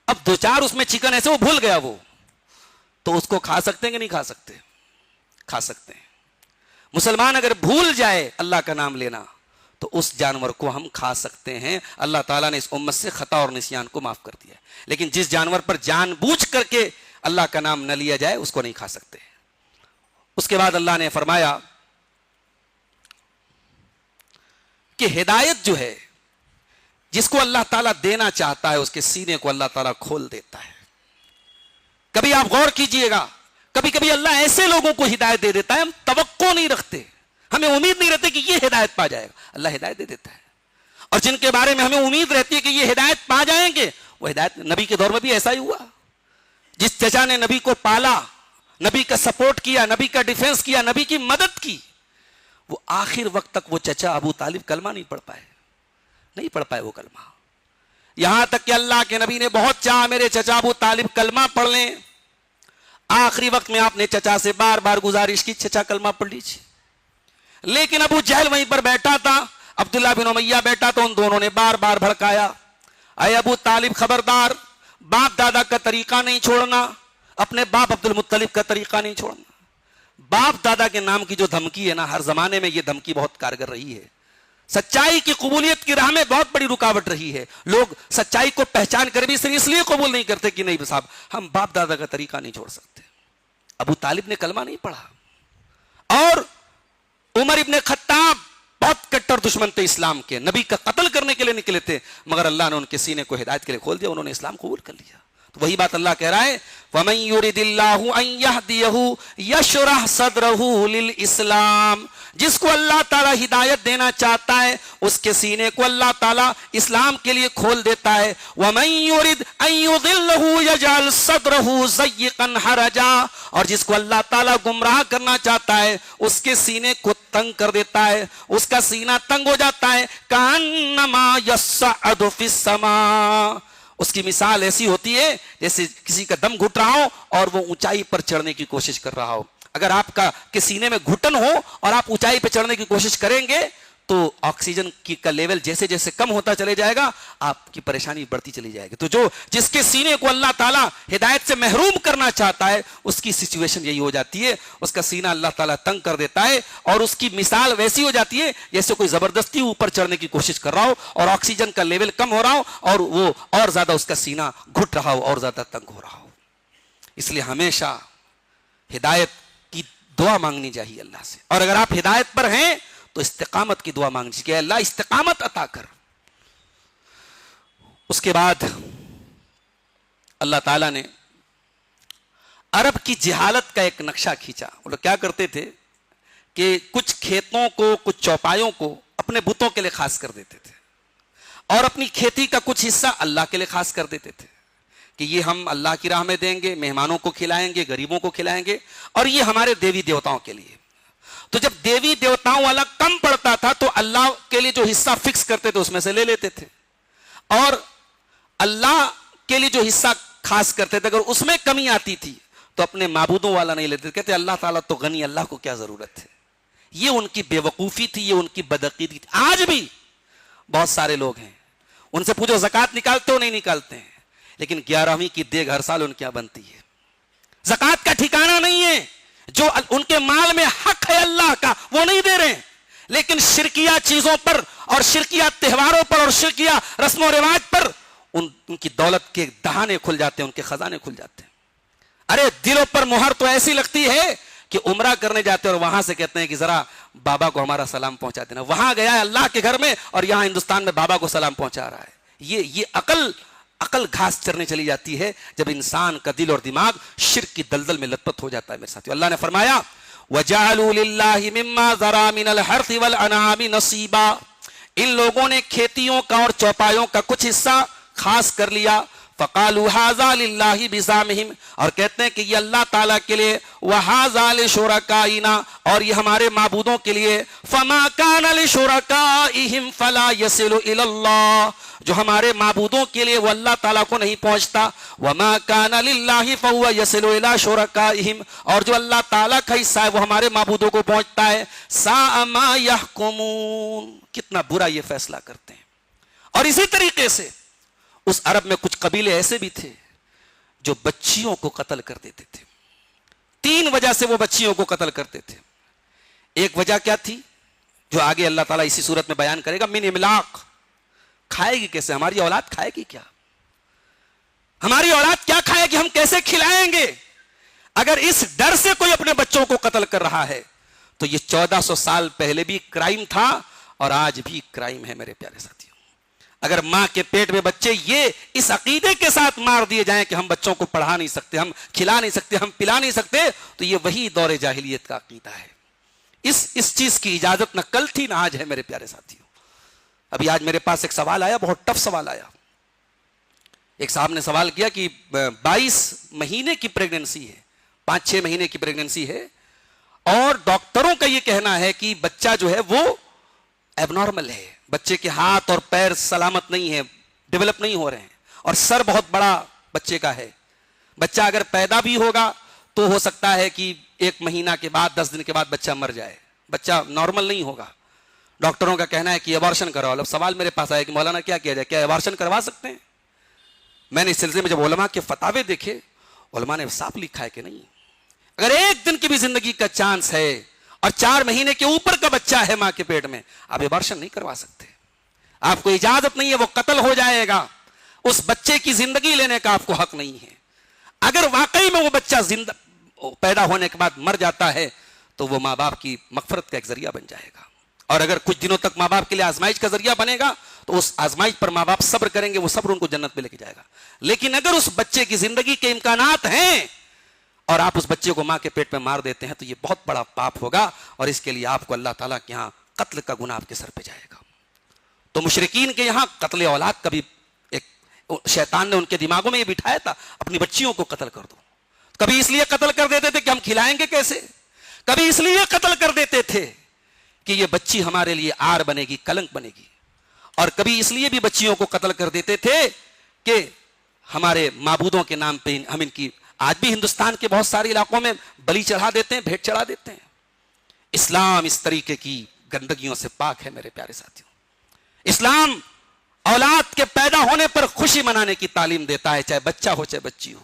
اب 2-4 اس میں چکن ایسے وہ بھول گیا، وہ تو اس کو کھا سکتے ہیں کہ نہیں کھا سکتے؟ کھا سکتے ہیں۔ مسلمان اگر بھول جائے اللہ کا نام لینا تو اس جانور کو ہم کھا سکتے ہیں، اللہ تعالیٰ نے اس امت سے خطا اور نسیان کو معاف کر دیا ہے۔ لیکن جس جانور پر جان بوجھ کر کے اللہ کا نام نہ لیا جائے اس کو نہیں کھا سکتے۔ اس کے بعد اللہ نے فرمایا کہ ہدایت جو ہے جس کو اللہ تعالیٰ دینا چاہتا ہے اس کے سینے کو اللہ تعالیٰ کھول دیتا ہے۔ کبھی آپ غور کیجئے گا، کبھی کبھی اللہ ایسے لوگوں کو ہدایت دے دیتا ہے ہم توقع نہیں رکھتے، ہمیں امید نہیں رہتی کہ یہ ہدایت پا جائے گا، اللہ ہدایت دے دیتا ہے. اور جن کے بارے میں ہمیں امید رہتی ہے کہ یہ ہدایت پا جائیں گے، وہ ہدایت. نبی کے دور میں بھی ایسا ہی ہوا. جس چچا نے نبی کو پالا، نبی کا سپورٹ کیا، نبی کا ڈیفنس کیا، نبی کی مدد کی، وہ آخر وقت تک وہ چچا ابو طالب کلمہ نہیں پڑھ پائے وہ کلمہ. یہاں تک کہ اللہ کے نبی نے بہت چاہا میرے چچا ابو طالب کلمہ پڑھ لیں. آخری وقت میں آپ نے چچا سے بار بار گزارش کی، چچا کلمہ پڑھ لیجیے. لیکن ابو جہل وہیں پر بیٹھا تھا، عبداللہ بن امیہ بیٹھا تو ان دونوں نے بار بار بھڑکایا، اے ابو طالب خبردار، باپ دادا کا طریقہ نہیں چھوڑنا، اپنے باپ عبد المطلب کا طریقہ نہیں چھوڑنا. باپ دادا کے نام کی جو دھمکی ہے نا، ہر زمانے میں یہ دھمکی بہت کارگر رہی ہے. سچائی کی قبولیت کی راہ میں بہت بڑی رکاوٹ رہی ہے. لوگ سچائی کو پہچان کر بھی صرف اس لیے قبول نہیں کرتے کہ نہیں صاحب ہم باپ دادا کا طریقہ نہیں چھوڑ سکتے. ابو طالب نے کلمہ نہیں پڑھا، اور عمر ابن خطاب بہت کٹر دشمن تھے اسلام کے، نبی کا قتل کرنے کے لیے نکلے تھے، مگر اللہ نے ان کے سینے کو ہدایت کے لیے کھول دیا، انہوں نے اسلام قبول کر لیا. تو وہی بات اللہ کہہ رہا ہے، وَمَن يُرِدِ اللَّهُ أَن يَهْدِيَهُ يَشْرَحْ صَدْرَهُ لِلْإِسْلَامِ. جس کو اللہ تعالیٰ ہدایت دینا چاہتا ہے اس کے سینے کو اللہ تعالیٰ اسلام کے لیے کھول دیتا ہے. وَمَن يُرِدْ أَن يُضِلَّهُ يَجْعَلْ صَدْرَهُ ضَيِّقًا حَرَجًا. اور جس کو اللہ تعالیٰ گمراہ کرنا چاہتا ہے اس کے سینے کو تنگ کر دیتا ہے، اس کا سینہ تنگ ہو جاتا ہے. كَأَنَّمَا يَصَّعَّدُ فِي السَّمَاءِ. اس کی مثال ایسی ہوتی ہے جیسے کسی کا دم گھٹ رہا ہو اور وہ اونچائی پر چڑھنے کی کوشش کر رہا ہو. اگر آپ کے سینے میں گھٹن ہو اور آپ اونچائی پہ چڑھنے کی کوشش کریں گے تو آکسیجن کا لیول جیسے جیسے کم ہوتا چلے جائے گا آپ کی پریشانی بڑھتی چلی جائے گی. تو جس کے سینے کو اللہ تعالیٰ ہدایت سے محروم کرنا چاہتا ہے اس کی سچویشن یہی ہو جاتی ہے، اس کا سینہ اللہ تعالیٰ تنگ کر دیتا ہے، اور اس کی مثال ویسی ہو جاتی ہے جیسے کوئی زبردستی اوپر چڑھنے کی کوشش کر رہا ہو اور آکسیجن کا لیول کم ہو رہا ہو اور وہ اور زیادہ اس کا سینہ گھٹ رہا ہو اور زیادہ تنگ ہو رہا ہو. اس لیے ہمیشہ ہدایت کی دعا مانگنی چاہیے اللہ سے، اور اگر آپ ہدایت پر ہیں تو استقامت کی دعا مانگنی چاہیے کہ اللہ استقامت عطا کر. اس کے بعد اللہ تعالیٰ نے عرب کی جہالت کا ایک نقشہ کھینچا. وہ لوگ کیا کرتے تھے کہ کچھ کھیتوں کو، کچھ چوپایوں کو اپنے بتوں کے لیے خاص کر دیتے تھے، اور اپنی کھیتی کا کچھ حصہ اللہ کے لیے خاص کر دیتے تھے کہ یہ ہم اللہ کی راہ میں دیں گے، مہمانوں کو کھلائیں گے، غریبوں کو کھلائیں گے، اور یہ ہمارے دیوی دیوتاؤں کے لیے. تو جب دیوی دیوتاؤں والا کم پڑتا تھا تو اللہ کے لیے جو حصہ فکس کرتے تھے اس میں سے لے لیتے تھے، اور اللہ کے لیے جو حصہ خاص کرتے تھے اگر اس میں کمی آتی تھی تو اپنے معبودوں والا نہیں لیتے. کہتے اللہ تعالیٰ تو غنی، اللہ کو کیا ضرورت ہے. یہ ان کی بے وقوفی تھی، یہ ان کی بدعقیدگی تھی. آج بھی بہت سارے لوگ ہیں، ان سے پوچھو زکوٰۃ نکالتے ہو؟ نہیں نکالتے ہیں، لیکن 11ویں کی دیگ ہر سال ان کے یہاں بنتی ہے. زکوٰۃ کا ٹھکانہ نہیں ہے، جو ان کے مال میں حق ہے اللہ کا وہ نہیں دے رہے ہیں، لیکن شرکیہ چیزوں پر اور شرکیہ تہواروں پر اور شرکیہ رسم و رواج پر ان کی دولت کے دہانے کھل جاتے ہیں، ان کے خزانے کھل جاتے ہیں. ارے دلوں پر مہر تو ایسی لگتی ہے کہ عمرہ کرنے جاتے ہیں اور وہاں سے کہتے ہیں کہ ذرا بابا کو ہمارا سلام پہنچا دینا. وہاں گیا ہے اللہ کے گھر میں اور یہاں ہندوستان میں بابا کو سلام پہنچا رہا ہے. یہ عقل گھاس چرنے چلی جاتی ہے جب انسان کا دل اور دماغ شرک کی دلدل میں لت پت ہو جاتا ہے. میرے ساتھیو، اللہ نے فرمایا وَجَعَلُوا لِلَّهِ مِمَّا ذَرَا مِنَ الْحَرْثِ وَالْأَنْعَامِ نَصِيبًا. ان لوگوں نے کھیتیوں کا اور چوپایوں کا کچھ حصہ خاص کر لیا. فَقَالُوا هَذَا لِلَّهِ بِزَعْمِهِمْ، اور کہتے ہیں کہ یہ اللہ تعالیٰ کے لیے، وَهَذَا لِشُرَكَائِنَا، اور یہ ہمارے معبودوں کے لیے. فَمَا كَانَ لِشُرَكَائِهِمْ فَلَا يَصِلُ إِلَى اللَّهِ، جو ہمارے معبودوں کے لیے وہ اللہ تعالیٰ کو نہیں پہنچتا. وَمَا كَانَ لِلَّهِ فَهُوَ يَصِلُ إِلَى شُرَكَائِهِمْ، اور جو اللہ تعالیٰ کا حصہ ہے وہ ہمارے معبودوں کو پہنچتا ہے. سَاءَ مَا يَحْكُمُونَ، کتنا برا یہ فیصلہ کرتے ہیں. اور اسی طریقے سے اس عرب میں کچھ قبیلے ایسے بھی تھے جو بچیوں کو قتل کر دیتے تھے. 3 وجہ سے وہ بچیوں کو قتل کرتے تھے. ایک وجہ کیا تھی جو آگے اللہ تعالیٰ اسی صورت میں بیان کرے گا، من املاق. کھائے گی کیسے؟ ہماری اولاد کھائے گی کیا؟ ہماری اولاد کیا کھائے گی؟ ہم کیسے کھلائیں گے؟ اگر اس ڈر سے کوئی اپنے بچوں کو قتل کر رہا ہے تو یہ 1400 سال پہلے بھی کرائم تھا اور آج بھی کرائم ہے. میرے پیارے ساتھیوں، اگر ماں کے پیٹ میں بچے یہ اس عقیدے کے ساتھ مار دیے جائیں کہ ہم بچوں کو پڑھا نہیں سکتے، ہم کھلا نہیں سکتے، ہم پلا نہیں سکتے، تو یہ وہی دور جاہلیت کا عقیدہ ہے. اس چیز کی اجازت نہ کل تھی نہ آج ہے میرے پیارے ساتھیوں. ابھی آج میرے پاس ایک سوال آیا, بہت ٹف سوال آیا. ایک صاحب نے سوال کیا کہ 22 مہینے کی پریگننسی ہے, 5-6 مہینے کی پریگننسی ہے, اور ڈاکٹروں کا یہ کہنا ہے کہ بچہ جو ہے وہ ایب نارمل ہے, بچے کے ہاتھ اور پیر سلامت نہیں ہے, ڈیولپ نہیں ہو رہے ہیں, اور سر بہت بڑا بچے کا ہے. بچہ اگر پیدا بھی ہوگا تو ہو سکتا ہے کہ 1 مہینہ کے بعد 10 دن کے بعد بچہ مر جائے, بچہ نارمل نہیں ہوگا. ڈاکٹروں کا کہنا ہے کہ ایبارشن کرواؤ. اب سوال میرے پاس آیا کہ مولانا کیا کیا جائے, کیا ایبارشن کروا سکتے ہیں؟ میں نے اس سلسلے میں جب علماء کے فتاوے دیکھے, علماء نے صاف لکھا ہے کہ نہیں, اگر 1 دن کی بھی زندگی کا چانس ہے اور 4 مہینے کے اوپر کا بچہ ہے ماں کے پیٹ میں, آپ ایبارشن نہیں کروا سکتے, آپ کو اجازت نہیں ہے, وہ قتل ہو جائے گا, اس بچے کی زندگی لینے کا آپ کو حق نہیں ہے. اگر واقعی میں وہ بچہ زندہ پیدا ہونے کے بعد مر جاتا ہے تو وہ ماں باپ کی مغفرت کا ایک ذریعہ بن جائے گا, اور اگر کچھ دنوں تک ماں باپ کے لیے آزمائش کا ذریعہ بنے گا تو اس آزمائش پر ماں باپ صبر کریں گے, وہ صبر ان کو جنت میں لے کے جائے گا. لیکن اگر اس بچے کی زندگی کے امکانات ہیں اور آپ اس بچے کو ماں کے پیٹ میں مار دیتے ہیں تو یہ بہت بڑا پاپ ہوگا, اور اس کے لیے آپ کو اللہ تعالیٰ کے یہاں قتل کا گناہ آپ کے سر پہ جائے گا. تو مشرکین کے یہاں قتل اولاد کا بھی ایک شیطان نے ان کے دماغوں میں یہ بٹھایا تھا, اپنی بچیوں کو قتل کر دو. کبھی اس لیے قتل کر دیتے تھے کہ ہم کھلائیں گے کیسے, کبھی اس لیے قتل کر دیتے تھے کہ یہ بچی ہمارے لیے آر بنے گی, کلنک بنے گی, اور کبھی اس لیے بھی بچیوں کو قتل کر دیتے تھے کہ ہمارے معبودوں کے نام پہ ہم ان کی, آج بھی ہندوستان کے بہت سارے علاقوں میں بلی چڑھا دیتے ہیں, بھیٹ چڑھا دیتے ہیں. اسلام اس طریقے کی گندگیوں سے پاک ہے میرے پیارے ساتھیوں. اسلام اولاد کے پیدا ہونے پر خوشی منانے کی تعلیم دیتا ہے, چاہے بچہ ہو چاہے بچی ہو.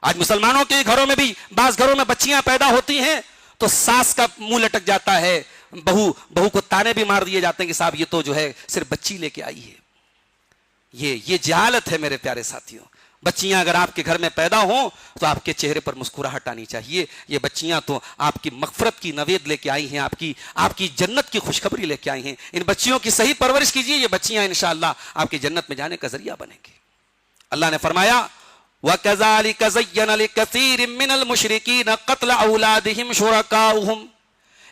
آج مسلمانوں کے گھروں میں بھی بعض گھروں میں بچیاں پیدا ہوتی ہیں تو ساس کا منہ لٹک جاتا ہے, بہو کو تانے بھی مار دیے جاتے ہیں کہ صاحب یہ تو جو ہے صرف بچی لے کے آئی ہے. یہ جہالت ہے میرے پیارے ساتھیوں. بچیاں اگر آپ کے گھر میں پیدا ہوں تو آپ کے چہرے پر مسکراہٹ آنی چاہیے. یہ بچیاں تو آپ کی مغفرت کی نوید لے کے آئی ہیں, آپ کی جنت کی خوشخبری لے کے آئی ہیں. ان بچیوں کی صحیح پرورش کیجیے, یہ بچیاں انشاءاللہ آپ کی جنت میں جانے کا ذریعہ بنیں گی. اللہ نے فرمایا وَكَذَلِكَ زَيَّنَ لِكَثِيرٍ مِّنَ الْمُشْرِكِينَ قَتْلَ أَوْلَادِهِمْ شُرَكَاؤُهُمْ,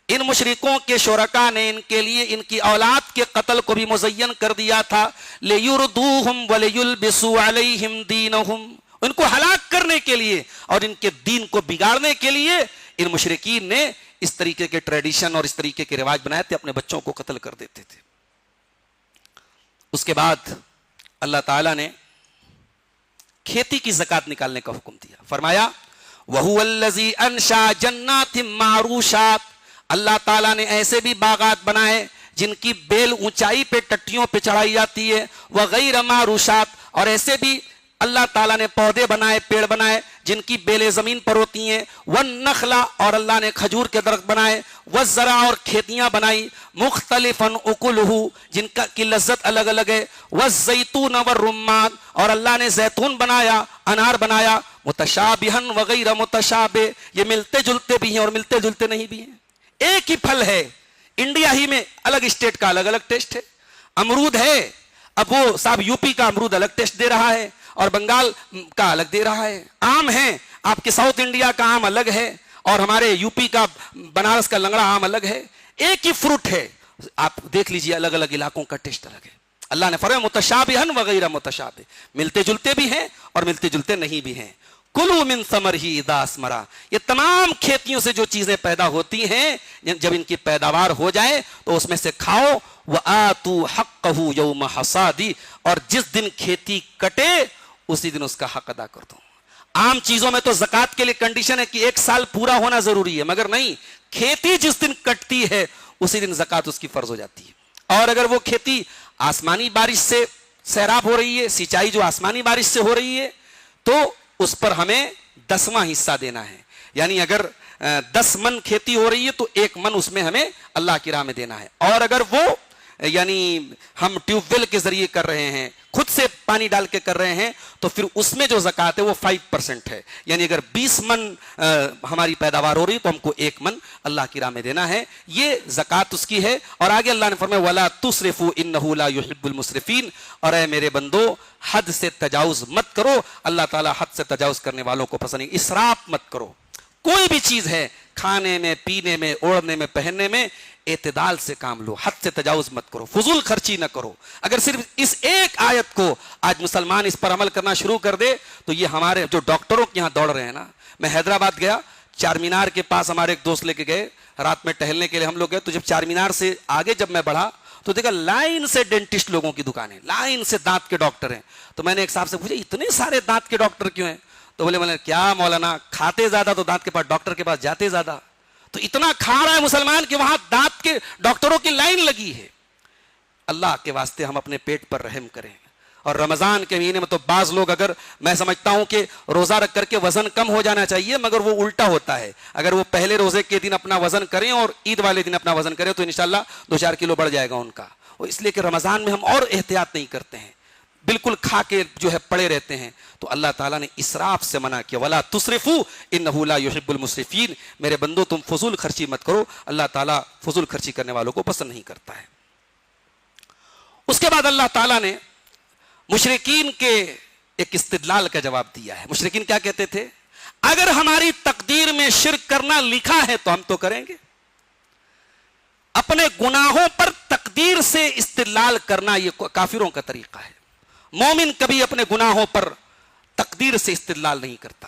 ان مشرکوں کے شرکا نے ان کے لیے ان کی اولاد کے قتل کو بھی مزین کر دیا تھا. لِيُرْدُوهُمْ وَلِيُلْبِسُوا عَلَيْهِمْ دِينَهُمْ, ان کو ہلاک کرنے کے لیے اور ان کے دین کو بگاڑنے کے لیے ان مشرکین نے اس طریقے کے ٹریڈیشن اور اس طریقے کے رواج بنائے تھے, اپنے بچوں کو قتل کر دیتے تھے. اس کے بعد اللہ تعالیٰ نے کھیتی کی زکات نکالنے کا حکم دیا. فرمایا وَهُوَ الَّذِي أَنشَأَ جَنَّاتٍ مَّعْرُوشَاتٍ, اللہ تعالیٰ نے ایسے بھی باغات بنائے جن کی بیل اونچائی پہ ٹٹیوں پہ چڑھائی جاتی ہے. وَغَيْرَ مَعْرُوشَاتٍ, اور ایسے بھی اللہ تعالیٰ نے پودے بنائے, پیڑ بنائے جن کی بیلیں زمین پر ہوتی ہیں. وَالنَّخْلَ, اور اللہ نے کھجور کے درخت بنائے. وَالزَّرْعَ, اور کھیتیاں بنائی. مُخْتَلِفًا أُكُلُهُ, جن کا کی لذت الگ الگ ہے. وَالزَّيْتُونَ وَالرُّمَّانَ, اور اللہ نے زیتون بنایا, انار بنایا. مُتَشَابِهًا وَغَيْرَ مُتَشَابِهٍ, یہ ملتے جلتے بھی ہیں اور ملتے جلتے نہیں بھی ہیں. ایک ہی پھل ہے, انڈیا ہی میں الگ اسٹیٹ کا الگ الگ ٹیسٹ ہے. امرود ہے, اب وہ صاحب یو پی کا امرود الگ ٹیسٹ دے رہا ہے اور بنگال کا الگ دے رہا ہے. آم ہے, آپ کے ساؤتھ انڈیا کا آم الگ ہے اور ہمارے یو پی کا بنارس کا لنگڑا آم الگ ہے. ایک ہی فروٹ ہے, آپ دیکھ لیجئے الگ الگ علاقوں کا ٹیسٹ الگ ہے. اللہ نے فرمایا متشابہن وغیرہ متشابہ, ملتے جلتے بھی ہیں اور ملتے جلتے نہیں بھی ہیں. کلوا من ثمرہ اذا اثمر, یہ تمام کھیتیوں سے جو چیزیں پیدا ہوتی ہیں جب ان کی پیداوار ہو جائے تو اس میں سے کھاؤ. وآتوا حقہ یوم حصادی, اور جس دن کھیتی کٹے اسی دن اس کا حق ادا کر دو. عام چیزوں میں تو زکوٰۃ کے لیے کنڈیشن ہے کہ 1 سال پورا ہونا ضروری ہے, مگر نہیں, کھیتی جس دن کٹتی ہے اسی دن زکوٰۃ اس کی فرض ہو جاتی ہے. اور اگر وہ کھیتی آسمانی بارش سے سیراب ہو رہی ہے, سینچائی جو آسمانی بارش سے ہو رہی ہے, تو اس پر ہمیں 10واں حصہ دینا ہے. یعنی اگر 10 من کھیتی ہو رہی ہے تو 1 من اس میں ہمیں اللہ کی راہ میں دینا ہے. اور اگر وہ یعنی ہم ٹیوب ویل کے ذریعے کر رہے ہیں, خود سے پانی ڈال کے کر رہے ہیں, تو پھر اس میں جو زکوٰۃ ہے وہ 5% ہے. یعنی اگر 20 من ہماری پیداوار ہو رہی ہے تو ہم کو 1 من اللہ کی راہ میں دینا ہے. یہ زکوٰۃ اس کی ہے. اور آگے اللہ نے فرمایا وَلَا تُسْرِفُوا إِنَّهُ لَا يُحِبُّ الْمُسْرِفِينَ, اور اے میرے بندو حد سے تجاوز مت کرو, اللہ تعالیٰ حد سے تجاوز کرنے والوں کو پسند نہیں. اسراف مت کرو, کوئی بھی چیز ہے، کھانے میں، پینے میں، اوڑھنے میں، پہننے میں، اعتدال سے کام لو، حد سے تجاوز مت کرو، فضول خرچی نہ کرو۔ اگر صرف اس ایک آیت کو آج مسلمان اس پر عمل کرنا شروع کر دے تو یہ ہمارے جو ڈاکٹروں کے یہاں دوڑ رہے ہیں نا، میں حیدرآباد گیا، چار مینار کے پاس ہمارے ایک دوست لے کے گئے، رات میں ٹہلنے کے لیے ہم لوگ گئے، تو جب چار مینار سے آگے جب میں بڑھا تو دیکھا لائن سے ڈینٹسٹ لوگوں کی دکانیں، لائن سے دانت کے ڈاکٹر ہیں۔ تو میں نے ایک صاحب سے پوچھا اتنے سارے دانت کے ڈاکٹر کیوں ہیں؟ تو بولے کیا مولانا، کھاتے زیادہ تو دانت کے پاس، ڈاکٹر کے پاس جاتے زیادہ۔ تو اتنا کھا رہا ہے مسلمان کہ وہاں دانت کے ڈاکٹروں کی لائن لگی ہے۔ اللہ کے واسطے ہم اپنے پیٹ پر رحم کریں۔ اور رمضان کے مہینے میں تو بعض لوگ، اگر میں سمجھتا ہوں کہ روزہ رکھ کر کے وزن کم ہو جانا چاہیے، مگر وہ الٹا ہوتا ہے۔ اگر وہ پہلے روزے کے دن اپنا وزن کریں اور عید والے دن اپنا وزن کریں تو انشاءاللہ 2-4 کلو بڑھ جائے گا ان کا۔ وہ اس لیے کہ رمضان میں ہم اور احتیاط نہیں کرتے ہیں، بالکل کھا کے جو ہے پڑے رہتے ہیں۔ تو اللہ تعالیٰ نے اسراف سے منع کیا، وَلَا تُسْرِفُوا إِنَّهُ لَا يُحِبُّ الْمُسْرِفِينَ، میرے بندو تم فضول خرچی مت کرو، اللہ تعالیٰ فضول خرچی کرنے والوں کو پسند نہیں کرتا ہے۔ اس کے بعد اللہ تعالیٰ نے مشرکین کے ایک استدلال کا جواب دیا ہے۔ مشرکین کیا کہتے تھے؟ اگر ہماری تقدیر میں شرک کرنا لکھا ہے تو ہم تو کریں گے۔ اپنے گناہوں پر تقدیر سے استدلال کرنا یہ کافروں کا طریقہ ہے۔ مومن کبھی اپنے گناہوں پر تقدیر سے استدلال نہیں کرتا۔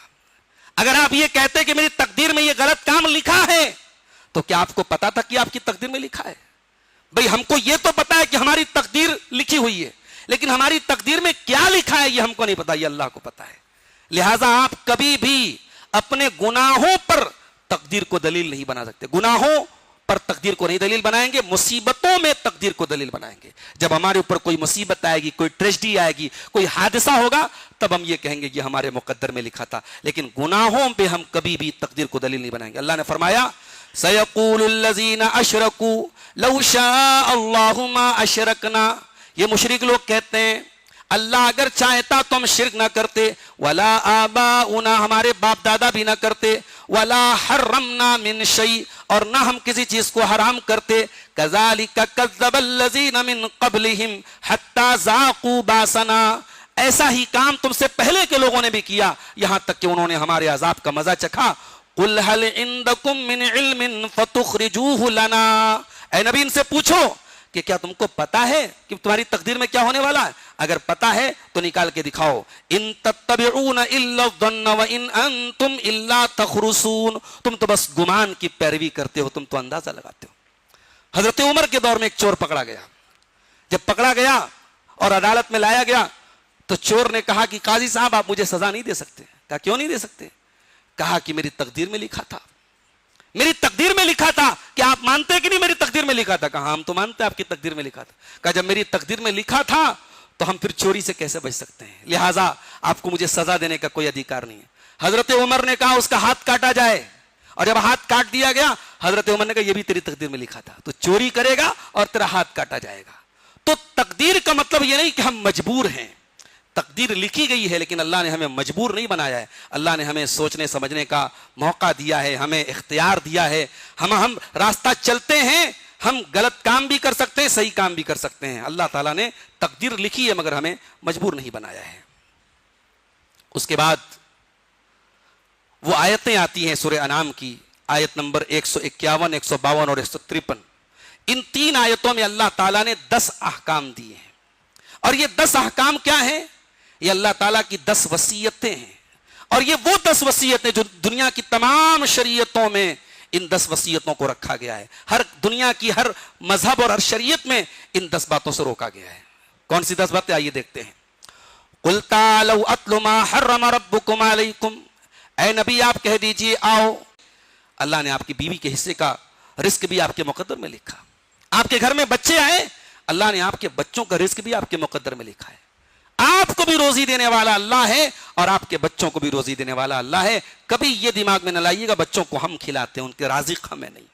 اگر آپ یہ کہتے ہیں کہ میری تقدیر میں یہ غلط کام لکھا ہے تو کیا آپ کو پتا تھا کہ آپ کی تقدیر میں لکھا ہے؟ بھئی ہم کو یہ تو پتا ہے کہ ہماری تقدیر لکھی ہوئی ہے، لیکن ہماری تقدیر میں کیا لکھا ہے یہ ہم کو نہیں پتا، یہ اللہ کو پتا ہے۔ لہٰذا آپ کبھی بھی اپنے گناہوں پر تقدیر کو دلیل نہیں بنا سکتے۔ گناہوں پر تقدیر کو نہیں دلیل بنائیں گے، مصیبتوں میں تقدیر کو دلیل بنائیں گے۔ جب ہمارے اوپر کوئی مصیبت آئے گی، کوئی ٹریجڈی آئے گی، کوئی حادثہ ہوگا، تب ہم یہ کہیں گے یہ ہمارے مقدر میں لکھا تھا، لیکن گناہوں پہ ہم کبھی بھی تقدیر کو دلیل نہیں بنائیں گے۔ اللہ نے فرمایا سَيَقُولُ الَّذِينَ أَشْرَكُوا لَوْ شَاءَ اللَّهُ مَا أَشْرَكْنَا، یہ مشرک لوگ کہتے ہیں اللہ اگر چاہتا تو ہم شرک نہ کرتے، وَلَا آبَاؤُنَا، ہمارے باپ دادا بھی نہ کرتے، وَلَا حَرَّمْنَا مِن شَيْءٍ، اور نہ ہم کسی چیز کو حرام کرتے، كَذَلِكَ كَذَّبَ الَّذِينَ مِن قَبْلِهِمْ حَتَّى ذَاقُوا بَأْسَنَا، ایسا ہی کام تم سے پہلے کے لوگوں نے بھی کیا، یہاں تک کہ انہوں نے ہمارے عذاب کا مزہ چکھا۔ قُلْ هَلْ عِندَكُم مِّنْ عِلْمٍ فَتُخْرِجُوهُ لَنَا، اے نبی ان سے پوچھو کہ کیا تم کو پتا ہے کہ تمہاری تقدیر میں کیا ہونے والا ہے؟ اگر پتا ہے تو نکال کے دکھاؤ۔ ان تتبعون الا الظن وان انتم الا تخرصون، تم تو بس گمان کی پیروی کرتے ہو، تم تو اندازہ لگاتے ہو۔ حضرت عمر کے دور میں ایک چور پکڑا گیا، جب پکڑا گیا اور عدالت میں لایا گیا تو چور نے کہا کہ قاضی صاحب آپ مجھے سزا نہیں دے سکتے۔ کہا کیوں نہیں دے سکتے؟ کہا کہ میری تقدیر میں لکھا تھا، میری تقدیر میں لکھا تھا۔ کہ آپ مانتے کہ نہیں میری تقدیر میں لکھا تھا؟ کہا ہم تو مانتے آپ کی تقدیر میں لکھا تھا۔ کہا جب میری تقدیر میں لکھا تھا تو ہم پھر چوری سے کیسے بچ سکتے ہیں؟ لہٰذا آپ کو مجھے سزا دینے کا کوئی ادھیکار نہیں ہے۔ حضرت عمر نے کہا اس کا ہاتھ کاٹا جائے، اور جب ہاتھ کاٹ دیا گیا حضرت عمر نے کہا یہ بھی تیری تقدیر میں لکھا تھا، تو چوری کرے گا اور تیرا ہاتھ کاٹا جائے گا۔ تو تقدیر کا مطلب یہ نہیں کہ ہم مجبور ہیں، تقدیر لکھی گئی ہے لیکن اللہ نے ہمیں مجبور نہیں بنایا ہے۔ اللہ نے ہمیں سوچنے سمجھنے کا موقع دیا ہے، ہمیں اختیار دیا ہے۔ ہم راستہ چلتے ہیں، ہم غلط کام بھی کر سکتے ہیں، صحیح کام بھی کر سکتے ہیں۔ اللہ تعالیٰ نے تقدیر لکھی ہے مگر ہمیں مجبور نہیں بنایا ہے۔ اس کے بعد وہ آیتیں آتی ہیں سورہ انعام کی، آیت نمبر 151، 152 اور 153۔ ان 3 آیتوں میں اللہ تعالیٰ نے 10 احکام دیے ہیں، اور یہ 10 احکام کیا ہیں؟ یہ اللہ تعالیٰ کی 10 وصیتیں ہیں، اور یہ وہ 10 وصیتیں جو دنیا کی تمام شریعتوں میں ان 10 وصیتوں کو رکھا گیا ہے۔ ہر دنیا کی ہر مذہب اور ہر شریعت میں ان 10 باتوں سے روکا گیا ہے۔ کون سی 10 باتیں؟ آئیے دیکھتے ہیں۔ قُلْ تَعَالَوْا أَتْلُ مَا حَرَّمَ رَبُّكُمْ عَلَيْكُمْ، اے نبی آپ کہہ دیجئے آؤ، اللہ نے آپ کی بیوی کے حصے کا رزق بھی آپ کے مقدر میں لکھا۔ آپ کے گھر میں بچے آئے، اللہ نے آپ کے بچوں کا رزق بھی آپ کے مقدر میں لکھا ہے۔ آپ کو بھی روزی دینے والا اللہ ہے اور آپ کے بچوں کو بھی روزی دینے والا اللہ ہے۔ کبھی یہ دماغ میں نہ لائیے گا بچوں کو ہم کھلاتے ہیں، ان کے رازق ہمیں نہیں۔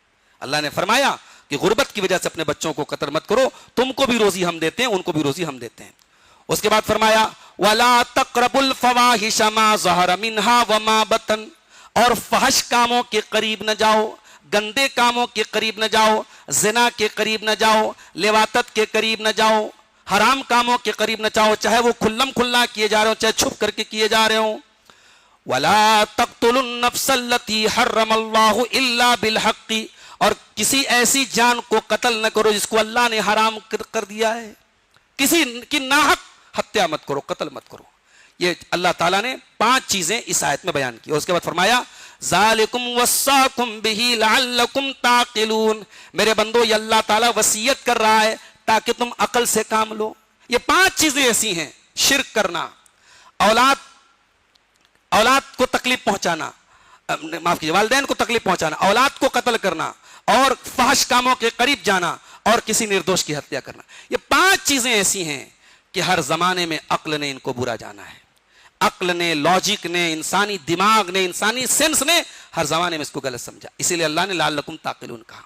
اللہ نے فرمایا کہ غربت کی وجہ سے اپنے بچوں کو قتل مت کرو، تم کو بھی روزی ہم دیتے ہیں، ان کو بھی روزی ہم دیتے ہیں۔ اس کے بعد فرمایا وَلَا تَقْرَبُوا الْفَوَاحِشَ مَا ظَهَرَ مِنْهَا وَمَا بَطَنَ، اور فحش کاموں کے قریب نہ جاؤ، گندے کاموں کے قریب نہ جاؤ، زنا کے قریب نہ جاؤ، لواطت کے قریب نہ جاؤ، حرام کاموں کے قریب نہ جاؤ، چاہے وہ کھلم کھلا کیے جا رہے ہوں چاہے چھپ کر کے کیے جا رہے ہوں۔ ولا تقتلوا النفس التي حرم اللہ الا بالحق، اور کسی ایسی جان کو قتل نہ کرو جس کو اللہ نے حرام کر دیا ہے. کسی کی ناحق ہتیا مت کرو، قتل مت کرو. یہ اللہ تعالیٰ نے 5 چیزیں اس آیت میں بیان کی. اور اس کے بعد فرمایا ذالکم وصاکم بہ لعلکم تعقلون. میرے بندو یہ اللہ تعالیٰ وصیت کر رہا ہے تاکہ تم عقل سے کام لو. یہ 5 چیزیں ایسی ہیں: شرک کرنا، اولاد کو تکلیف پہنچانا، معاف کیجیے والدین کو تکلیف پہنچانا، اولاد کو قتل کرنا، اور فحش کاموں کے قریب جانا، اور کسی نردوش کی ہتیا کرنا. یہ 5 چیزیں ایسی ہیں کہ ہر زمانے میں عقل نے ان کو برا جانا ہے. عقل نے، لاجک نے، انسانی دماغ نے، انسانی سینس نے ہر زمانے میں اس کو غلط سمجھا. اسی لیے اللہ نے لعلکم تعقلون کہا.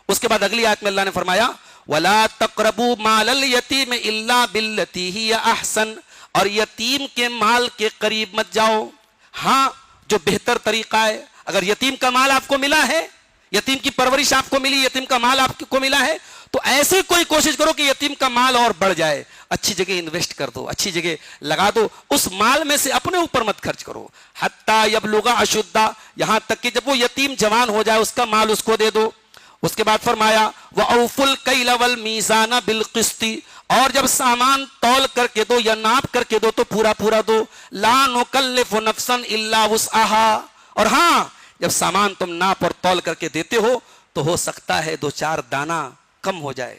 اس کے بعد اگلی آیت میں اللہ نے فرمایا وَلَا تَقْرَبُوا مَالَ الْيَتِيمِ إِلَّا بِالَّتِي هِيَ أَحْسَنُ، اور یتیم کے مال کے قریب مت جاؤ. ہاں جو بہتر طریقہ ہے، اگر یتیم کا مال آپ کو ملا ہے، یتیم کی پرورش آپ کو ملی، یتیم کا مال آپ کو ملا ہے، تو ایسی کوئی کوشش کرو کہ یتیم کا مال اور بڑھ جائے. اچھی جگہ انویسٹ کر دو، اچھی جگہ لگا دو. اس مال میں سے اپنے اوپر مت خرچ کرو. حتیٰ یبلغ اشدہ، یہاں تک کہ جب وہ یتیم جوان ہو جائے اس کا مال اس کو دے دو. اس کے بعد فرمایا وَأَوْفُوا الْكَيْلَ وَالْمِيزَانَ بِالْقِسْطِ، اور جب سامان تول کر کے دو یا ناپ کر کے دو تو پورا پورا دو. لَا نُكَلِّفُ نَفْسًا إِلَّا وُسْعَهَا، اور ہاں جب سامان تم ناپ اور تول کر کے دیتے ہو تو ہو سکتا ہے 2-4 دانہ کم ہو جائے.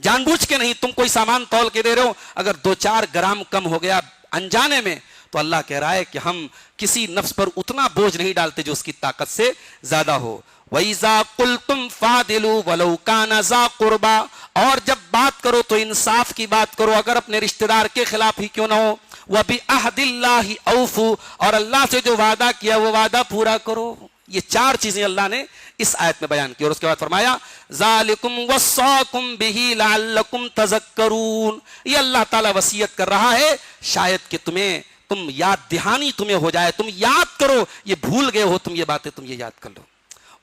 جان بوجھ کے نہیں، تم کوئی سامان تول کے دے رہے ہو، اگر 2-4 گرام کم ہو گیا انجانے میں تو اللہ کہہ رہا ہے کہ ہم کسی نفس پر اتنا بوجھ نہیں ڈالتے جو اس کی طاقت سے زیادہ ہو. وَإِذَا قُلْتُمْ فَعْدِلُوا وَلَوْ كَانَ ذَا قُرْبَىٰ، اور جب بات کرو تو انصاف کی بات کرو، اگر اپنے رشتہ دار کے خلاف ہی کیوں نہ ہو. وَبِعَهْدِ اللَّهِ أَوْفُوا، اور اللہ سے جو وعدہ کیا وہ وعدہ پورا کرو. یہ 4 چیزیں اللہ نے اس آیت میں بیان کی. اور اس کے بعد فرمایا ذالکم وصاکم بہ لعلکم تذکرون، یہ اللہ تعالیٰ وصیت کر رہا ہے شاید کہ تم یاد دہانی تمہیں ہو جائے، تم یاد کرو، یہ بھول گئے ہو تم یہ باتیں، تم یہ یاد کر لو.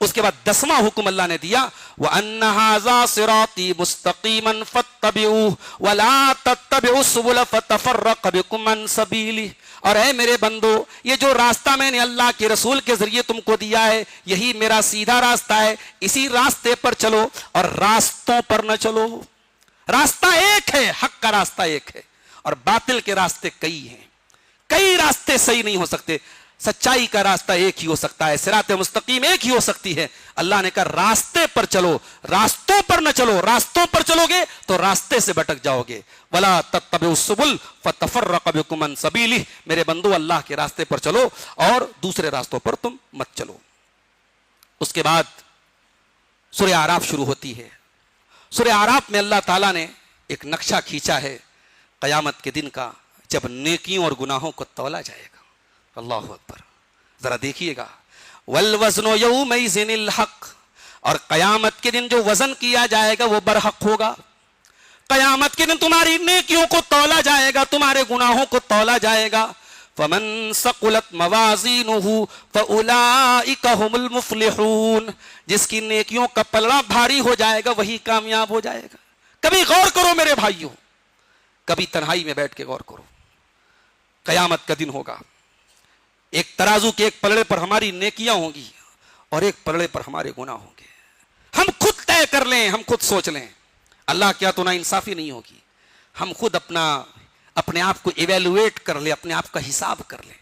اس کے بعد 10واں حکم اللہ نے دیا وَأَنَّ هَذَا صِرَاطِي مُسْتَقِيمًا فَاتَّبِعُوهُ وَلَا تَتَّبِعُوا السُّبُلَ فَتَفَرَّقَ بِكُمْ عَنْ سَبِيلِهِ، اور اے میرے بندو یہ جو راستہ میں نے اللہ کے رسول کے ذریعے تم کو دیا ہے یہی میرا سیدھا راستہ ہے، اسی راستے پر چلو اور راستوں پر نہ چلو. راستہ ایک ہے، حق کا راستہ ایک ہے، اور باطل کے راستے کئی ہیں. کئی راستے صحیح نہیں ہو سکتے، سچائی کا راستہ ایک ہی ہو سکتا ہے، صراط مستقیم ایک ہی ہو سکتی ہے. اللہ نے کہا راستے پر چلو، راستوں پر نہ چلو. راستوں پر چلو گے تو راستے سے بھٹک جاؤ گے. وَلَا تَتَّبِعُوا السُّبُلَ فَتَفَرَّقَ بِكُمْ عَنْ سَبِيلِهِ، میرے بندو اللہ کے راستے پر چلو اور دوسرے راستوں پر تم مت چلو. اس کے بعد سورہ اعراف شروع ہوتی ہے. سورہ اعراف میں اللہ تعالیٰ نے ایک نقشہ کھینچا ہے قیامت کے دن کا، جب نیکیوں اور گناہوں کو تولا جائے گا. اللہ اکبر، ذرا دیکھیے گا. والوزن یومئذ الحق، اور قیامت کے دن جو وزن کیا جائے گا وہ برحق ہوگا. قیامت کے دن تمہاری نیکیوں کو تولا جائے گا، تمہارے گناہوں کو تولا جائے گا. فمن ثقلت موازینہ فاولئک هم المفلحون، جس کی نیکیوں کا پلڑا بھاری ہو جائے گا وہی کامیاب ہو جائے گا. کبھی غور کرو میرے بھائیوں، کبھی تنہائی میں بیٹھ کے غور کرو. قیامت کا دن ہوگا، ایک ترازو کے ایک پلڑے پر ہماری نیکیاں ہوں گی اور ایک پلڑے پر ہمارے گناہ ہوں گے. ہم خود طے کر لیں، ہم خود سوچ لیں، اللہ کیا تو نا انصافی نہیں ہوگی. ہم خود اپنے آپ کو ایویلویٹ کر لیں، اپنے آپ کا حساب کر لیں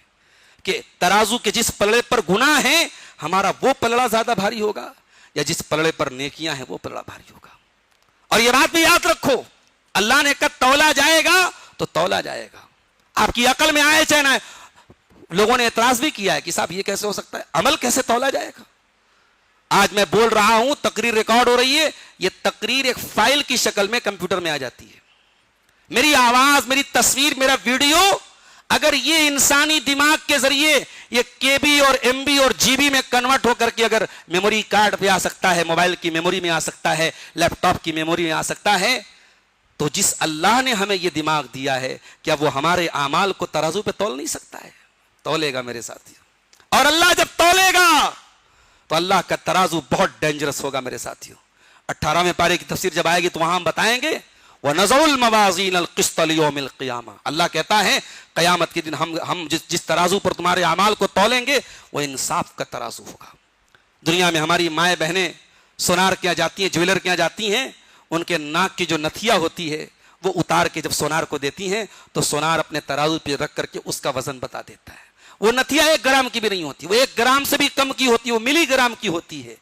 کہ ترازو کے جس پلڑے پر گناہ ہیں ہمارا وہ پلڑا زیادہ بھاری ہوگا یا جس پلڑے پر نیکیاں ہیں وہ پلڑا بھاری ہوگا. اور یہ بات بھی یاد رکھو، اللہ نے کہا تولا جائے گا تو تولا جائے گا. آپ کی عقل میں آئے چاہے نہ. لوگوں نے اعتراض بھی کیا ہے کہ صاحب یہ کیسے ہو سکتا ہے، عمل کیسے تولا جائے گا. آج میں بول رہا ہوں، تقریر ریکارڈ ہو رہی ہے، یہ تقریر ایک فائل کی شکل میں کمپیوٹر میں آ جاتی ہے. میری آواز، میری تصویر، میرا ویڈیو اگر یہ انسانی دماغ کے ذریعے یہ کے بی اور ایم بی اور جی بی میں کنورٹ ہو کر کے اگر میموری کارڈ پہ آ سکتا ہے، موبائل کی میموری میں آ سکتا ہے، لیپ ٹاپ کی میموری میں آ سکتا ہے، تو جس اللہ نے ہمیں یہ دماغ دیا ہے کیا وہ ہمارے اعمال کو ترازو پہ تول نہیں سکتا ہے؟ تولے گا میرے ساتھی. اور اللہ جب تولے گا تو اللہ کا ترازو بہت ڈینجرس ہوگا میرے ساتھیوں. 18ویں پارے کی تفسیر جب آئے گی تو وہاں ہم بتائیں گے وَنَضَعُ الْمَوَازِينَ الْقِسْطَ لِيَوْمِ الْقِيَامَةِ، اللہ کہتا ہے قیامت کے دن ہم جس ترازو پر تمہارے اعمال کو تولیں گے وہ انصاف کا ترازو ہوگا۔ دنیا میں ہماری مائیں بہنیں سونار کے یہاں جاتی ہیں، جویلر کے یہاں جاتی ہیں، ان کے ناک کی جو نتھیا ہوتی ہے وہ اتار کے جب سونار کو دیتی ہیں تو سونار اپنے ترازو پہ رکھ کر کے اس کا وزن بتا دیتا ہے۔ وہ نتھیا 1 گرام کی بھی نہیں ہوتی، وہ 1 گرام سے بھی کم کی ہوتی ہے، وہ ملی گرام کی ہوتی ہے۔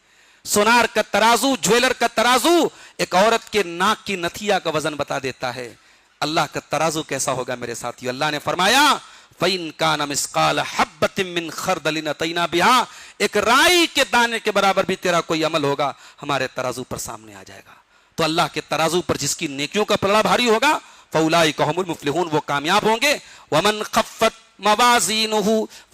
سونار کا ترازو، جویلر کا ترازو ایک عورت کے ناک کی نتھیا کا وزن بتا دیتا ہے۔ اللہ کا ترازو کیسا ہوگا میرے ساتھیو؟ اللہ نے فرمایا فَإِن كَانَ مِثْقَالَ حَبَّةٍ مِّنْ خَرْدَلٍ أَتَيْنَا بِهَا، ایک رائی کے دانے کے برابر بھی تیرا کوئی عمل ہوگا ہمارے ترازو پر سامنے آ جائے گا۔ تو اللہ کے ترازو پر جس کی نیکیوں کا پلڑا بھاری ہوگا فَأُولَٰئِكَ هُمُ الْمُفْلِحُونَ، وہ کامیاب ہوں گے۔ وَمَنْ خَفَّتْ موازینہ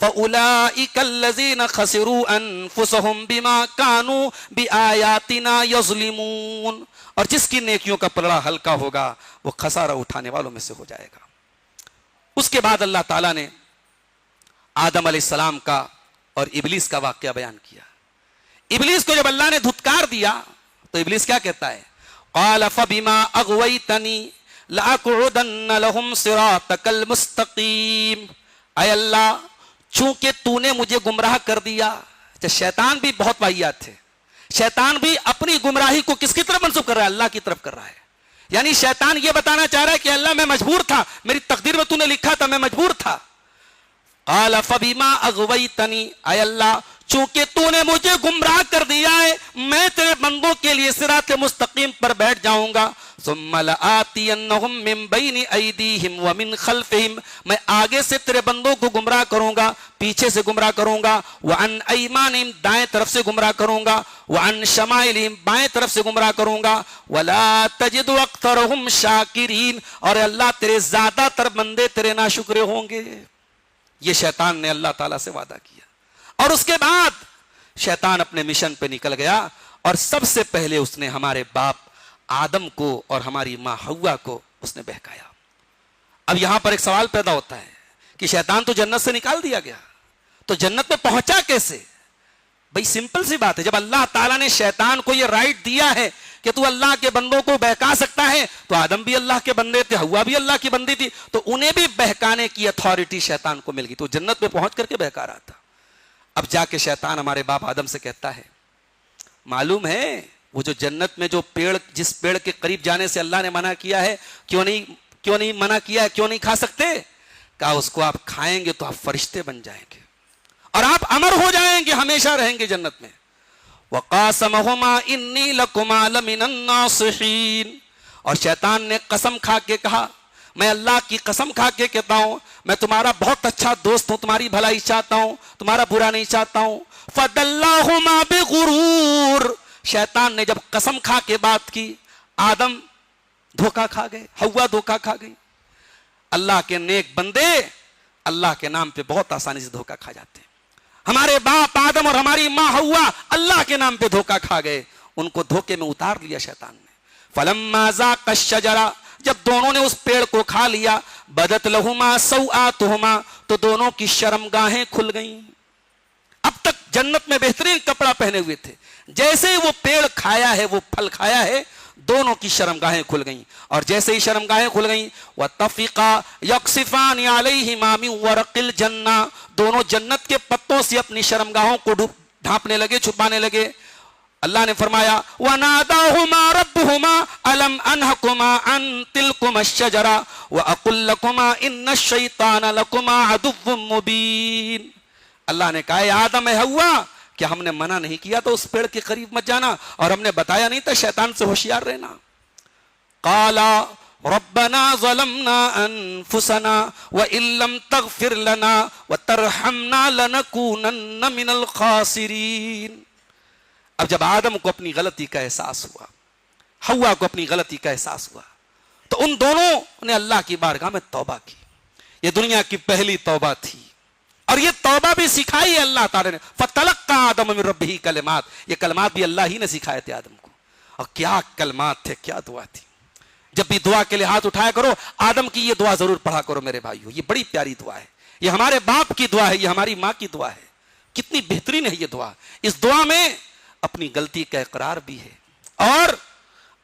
فاولئک الذین خسروا انفسهم بما كانوا بآیاتنا یظلمون، اور جس کی نیکیوں کا پلڑا ہلکا ہوگا وہ خسارہ اٹھانے والوں میں سے ہو جائے گا۔ اس کے بعد اللہ تعالیٰ نے آدم علیہ السلام کا اور ابلیس کا واقعہ بیان کیا۔ ابلیس کو جب اللہ نے دھتکار دیا تو ابلیس کیا کہتا ہے؟ قال فبما اغویتنی لأقعدن لهم صراطک المستقیم، اے اللہ چونکہ تو نے مجھے گمراہ کر دیا۔ شیطان بھی بہت واہیات ہے، شیطان بھی اپنی گمراہی کو کس کی طرف منسوب کر رہا ہے؟ اللہ کی طرف کر رہا ہے۔ یعنی شیطان یہ بتانا چاہ رہا ہے کہ اللہ میں مجبور تھا، میری تقدیر میں تو نے لکھا تھا، میں مجبور تھا۔ قال فبما اغویتنی، اے اللہ چونکہ تو نے مجھے گمراہ کر دیا ہے میں تیرے بندوں کے لیے صراط مستقیم پر بیٹھ جاؤں گا۔ ثم لآتینہم من بین ایدیہم ومن خلفہم، میں آگے سے تیرے بندوں کو گمراہ کروں گا، پیچھے سے گمراہ کروں گا، وعن ایمانہم دائیں طرف سے گمراہ کروں گا، وعن شمائلہم بائیں طرف سے گمراہ کروں گا، ولا تجد اکثرہم شاکرین، اور اللہ تیرے زیادہ تر بندے تیرے ناشکرے ہوں گے۔ یہ شیطان نے اللہ تعالیٰ سے وعدہ کیا، اور اس کے بعد شیطان اپنے مشن پہ نکل گیا، اور سب سے پہلے اس نے ہمارے باپ آدم کو اور ہماری ماں حوا کو اس نے بہکایا۔ اب یہاں پر ایک سوال پیدا ہوتا ہے کہ شیطان تو جنت سے نکال دیا گیا، تو جنت میں پہنچا کیسے؟ بھئی سمپل سی بات ہے، جب اللہ تعالیٰ نے شیطان کو یہ رائٹ دیا ہے کہ تو اللہ کے بندوں کو بہکا سکتا ہے، تو آدم بھی اللہ کے بندے تھے، حوا بھی اللہ کی بندی تھی، تو انہیں بھی بہکانے کی اتھارٹی شیطان کو مل گئی، تو جنت میں پہنچ کر کے بہکا رہا تھا۔ اب جا کے شیطان ہمارے باپ آدم سے کہتا ہے، معلوم ہے وہ جو جنت میں جو پیڑ، جس پیڑ کے قریب جانے سے اللہ نے منع کیا ہے، کیوں نہیں منع کیا ہے، کیوں نہیں کھا سکتے؟ کہا اس کو آپ کھائیں گے تو آپ فرشتے بن جائیں گے اور آپ امر ہو جائیں گے، ہمیشہ رہیں گے جنت میں۔ وَقَاسَمَهُمَا إِنِّي لَكُمَا لَمِنَ النَّاصِحِينَ، اور شیطان نے قسم کھا کے کہا، میں اللہ کی قسم کھا کے کہتا ہوں میں تمہارا بہت اچھا دوست ہوں، تمہاری بھلائی چاہتا ہوں، تمہارا برا نہیں چاہتا ہوں۔ فَدَلَّاهُمَا بِغُرُورٍ، شیطان نے جب قسم کھا کے بات کی، آدم دھوکہ کھا گئے، حوا دھوکہ کھا گئی۔ اللہ کے نیک بندے اللہ کے نام پہ بہت آسانی سے دھوکہ کھا جاتے ہیں۔ ہمارے باپ آدم اور ہماری ماں حوا اللہ کے نام پہ دھوکہ کھا گئے، ان کو دھوکے میں اتار لیا شیطان نے۔ فَلَمَّا ذَاقَ الشَّجَرَ، جب دونوں نے اس پیڑ کو کھا لیا، بَدَتْ لَهُمَا سَوْآتُهُمَا، تو دونوں کی شرمگاہیں کھل گئیں۔ اب تک جنت میں بہترین کپڑا پہنے ہوئے تھے، جیسے ہی وہ پیڑ کھایا ہے، وہ پھل کھایا ہے، دونوں کی شرمگاہیں کھل گئیں، اور جیسے ہی شرمگاہیں کھل گئیں وَاتَّفِقَا يَقْصِفَانِ عَلَيْهِمَا مِن وَرَقِ الْجَنَّةِ، دونوں جنت کے پتوں سے اپنی شرمگاہوں کو ڈھانپنے لگے، چھپانے لگے۔ اللہ نے فرمایا وَنَادَاهُمَا رَبُّهُمَا أَلَمْ أَنْهَكُمَا عَنْ تِلْكُمَا الشَّجَرَةِ وَأَقُلْ لَكُمَا إِنَّ الشَّيْطَانَ لَكُمَا عَدُوٌّ مُّبِينٌ، اللہ نے کہا اے آدم اے حوا، کیا ہم نے منع نہیں کیا تو اس پیڑ کے قریب مت جانا، اور ہم نے بتایا نہیں تھا شیطان سے ہوشیار رہنا؟ قَالَا رَبَّنَا ظَلَمْنَا أَنفُسَنَا وَإِن لَّمْ تَغْفِرْ لَنَا وَتَرْحَمْنَا لَنَكُونَنَّ مِنَ الْخَاسِرِينَ۔ اب جب آدم کو اپنی غلطی کا احساس ہوا، حوا کو اپنی غلطی کا احساس ہوا، تو ان دونوں نے اللہ کی بارگاہ میں توبہ کی۔ یہ دنیا کی پہلی توبہ تھی، اور یہ توبہ بھی سکھائی ہے اللہ تعالی نے۔ فَتَلَقَّىٰ آدَمُ مِن رَبِّهِ كَلِمَاتٍ، یہ کلمات بھی اللہ ہی نے سکھائے تھے آدم کو، اور کیا کلمات تھے، کیا دعا تھی۔ جب بھی دعا کے لیے ہاتھ اٹھایا کرو، آدم کی یہ دعا ضرور پڑھا کرو میرے بھائیو، یہ بڑی پیاری دعا ہے، یہ ہمارے باپ کی دعا ہے، یہ ہماری ماں کی دعا ہے، کتنی بہترین ہے یہ دعا۔ اس دعا میں اپنی غلطی کا اقرار بھی ہے، اور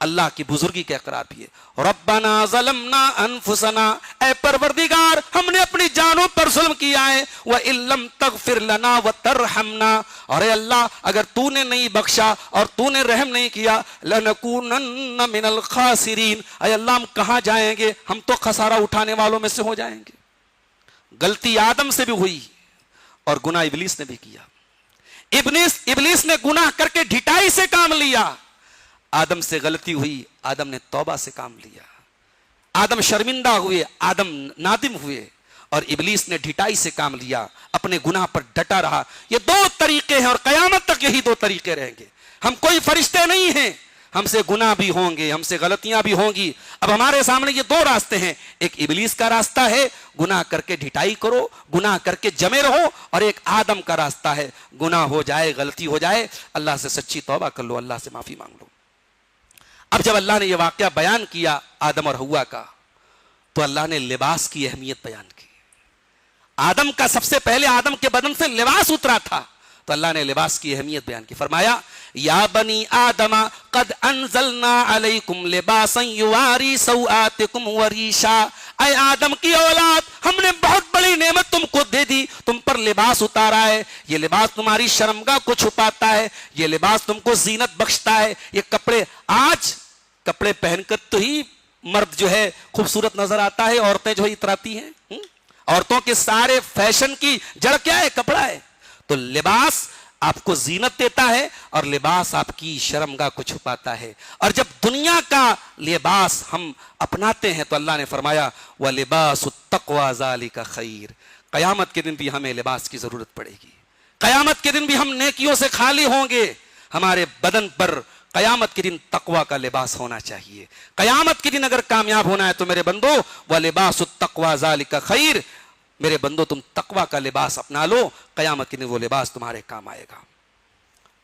اللہ کی بزرگی کا اقرار بھی ہے. ربنا ظلمنا انفسنا، اے پروردگار ہم نے اپنی جانوں پر ظلم کیا ہے. وَإِن لَّمْ تَغْفِرْ لَنَا وَتَرْحَمْنَا، اور اے اللہ اگر تو نے نہیں بخشا اور تو نے رحم نہیں کیا، لَنَكُونَنَّ مِنَ الْخَاسِرِينَ، اے اللہ ہم کہاں جائیں گے، ہم تو خسارہ اٹھانے والوں میں سے ہو جائیں گے. غلطی آدم سے بھی ہوئی اور گناہ ابلیس نے بھی کیا. ابلیس نے گناہ کر کے ڈھٹائی سے کام لیا. آدم سے غلطی ہوئی، آدم نے توبہ سے کام لیا. آدم شرمندہ ہوئے، آدم نادم ہوئے، اور ابلیس نے ڈھٹائی سے کام لیا، اپنے گناہ پر ڈٹا رہا. یہ دو طریقے ہیں اور قیامت تک یہی دو طریقے رہیں گے. ہم کوئی فرشتے نہیں ہیں، ہم سے گناہ بھی ہوں گے، ہم سے غلطیاں بھی ہوں گی. اب ہمارے سامنے یہ دو راستے ہیں، ایک ابلیس کا راستہ ہے گناہ کر کے ڈھٹائی کرو، گناہ کر کے جمے رہو، اور ایک آدم کا راستہ ہے گناہ ہو جائے، غلطی ہو جائے، اللہ سے سچی توبہ کر لو، اللہ سے معافی مانگ لو. اب جب اللہ نے یہ واقعہ بیان کیا آدم اور حوا کا، تو اللہ نے لباس کی اہمیت بیان کی. آدم کا سب سے پہلے آدم کے بدن سے لباس اترا تھا، تو اللہ نے لباس کی اہمیت بیان کی. فرمایا یا بنی آدم قد انزلنا علیکم لباسا یواری سوآتکم وریشا، اے آدم کی اولاد ہم نے بہت بڑی نعمت تم کو دے دی، تم پر لباس اتارا ہے. یہ لباس تمہاری شرمگاہ کو چھپاتا ہے، یہ لباس تم کو زینت بخشتا ہے. یہ کپڑے، آج کپڑے پہن کر تو ہی مرد جو ہے خوبصورت نظر آتا ہے، عورتیں جو ہے اتراتی ہیں. عورتوں کے سارے فیشن کی جڑ کیا ہے؟ کپڑا ہے. تو لباس آپ کو زینت دیتا ہے اور لباس آپ کی شرمگاہ کو چھپاتا ہے. اور جب دنیا کا لباس ہم اپناتے ہیں تو اللہ نے فرمایا وَلِبَاسُ التَّقْوَى ذَلِكَ خَيْرٌ، قیامت کے دن بھی ہمیں لباس کی ضرورت پڑے گی. قیامت کے دن بھی ہم نیکیوں سے خالی ہوں گے. ہمارے بدن پر قیامت کے دن تقوی کا لباس ہونا چاہیے. قیامت کے دن اگر کامیاب ہونا ہے تو میرے بندو وَلِبَاسُ التَّقْوَى ذَلِكَ خَيْرٌ، میرے بندو تم تقوی کا لباس اپنا لو، قیامت کے دن وہ لباس تمہارے کام آئے گا.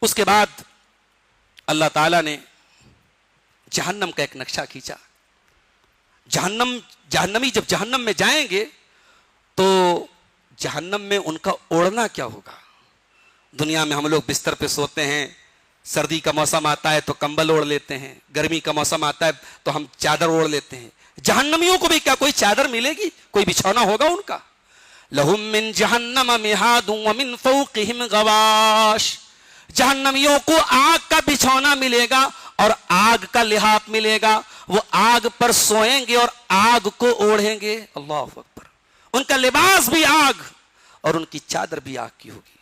اس کے بعد اللہ تعالیٰ نے جہنم کا ایک نقشہ کھینچا. جہنمی جب جہنم میں جائیں گے تو جہنم میں ان کا اوڑھنا کیا ہوگا. دنیا میں ہم لوگ بستر پہ سوتے ہیں، سردی کا موسم آتا ہے تو کمبل اوڑھ لیتے ہیں، گرمی کا موسم آتا ہے تو ہم چادر اوڑھ لیتے ہیں. جہنمیوں کو بھی کیا کوئی چادر ملے گی؟ کوئی بچھونا ہوگا ان کا؟ لہم من جہنم مہاد ومن فوقہم غواش، جہنمیوں کو آگ کا بچھونا ملے گا اور آگ کا لحاف ملے گا. وہ آگ پر سوئیں گے اور آگ کو اوڑھیں گے. اللہ اکبر. ان کا لباس بھی آگ اور ان کی چادر بھی آگ کی ہوگی.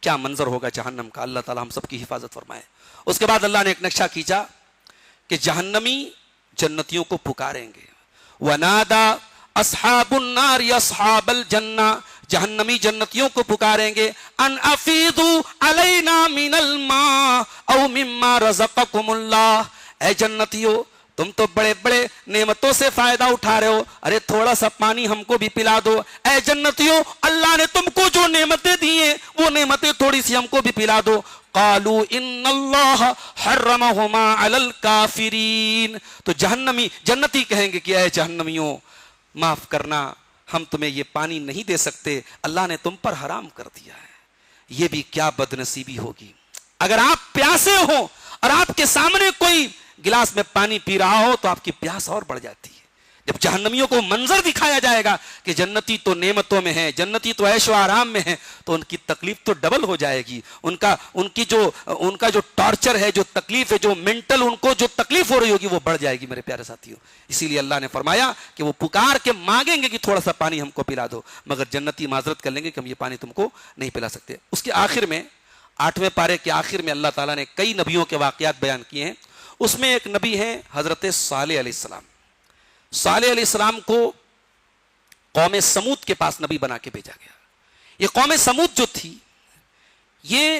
کیا منظر ہوگا جہنم کا. اللہ تعالی ہم سب کی حفاظت فرمائے. اس کے بعد اللہ نے ایک نقشہ کھینچا کہ جہنمی جنتیوں کو پکاریں گے. وَنَادَى اصحاب النار اصحاب الجنہ، جہنمی جنتیوں کو پکاریں گے ان افیدوا علینا من الماء او مما رزقکم اللہ. اے جنتیوں تم تو بڑے بڑے نعمتوں سے فائدہ اٹھا رہے ہو، ارے تھوڑا سا پانی ہم کو بھی پلا دو. اے جنتیوں اللہ نے تم کو جو نعمتیں دی ہیں وہ نعمتیں تھوڑی سی ہم کو بھی پلا دو. قالوا ان اللہ حرمہما علی الکافرین، تو جنتی کہیں گے کہ اے جہنمیوں معاف کرنا، ہم تمہیں یہ پانی نہیں دے سکتے، اللہ نے تم پر حرام کر دیا ہے. یہ بھی کیا بد نصیبی ہوگی. اگر آپ پیاسے ہو اور آپ کے سامنے کوئی گلاس میں پانی پی رہا ہو تو آپ کی پیاس اور بڑھ جاتی ہے. جب جہنمیوں کو منظر دکھایا جائے گا کہ جنتی تو نعمتوں میں ہیں، جنتی تو عیش و آرام میں ہیں، تو ان کی تکلیف تو ڈبل ہو جائے گی. ان کا جو ٹارچر ہے، جو تکلیف ہے، جو مینٹل ان کو جو تکلیف ہو رہی ہوگی وہ بڑھ جائے گی میرے پیارے ساتھیوں. اسی لیے اللہ نے فرمایا کہ وہ پکار کے مانگیں گے کہ تھوڑا سا پانی ہم کو پلا دو، مگر جنتی معذرت کر لیں گے کہ ہم یہ پانی تم کو نہیں پلا سکتے. اس کے آخر میں 8ویں پارے کے آخر میں اللہ تعالیٰ نے کئی نبیوں کے واقعات بیان کیے ہیں. اس میں ایک نبی ہے حضرت صالح علیہ السلام. صالح علیہ السلام کو قوم سمود کے پاس نبی بنا کے بھیجا گیا. یہ قوم سمود جو تھی یہ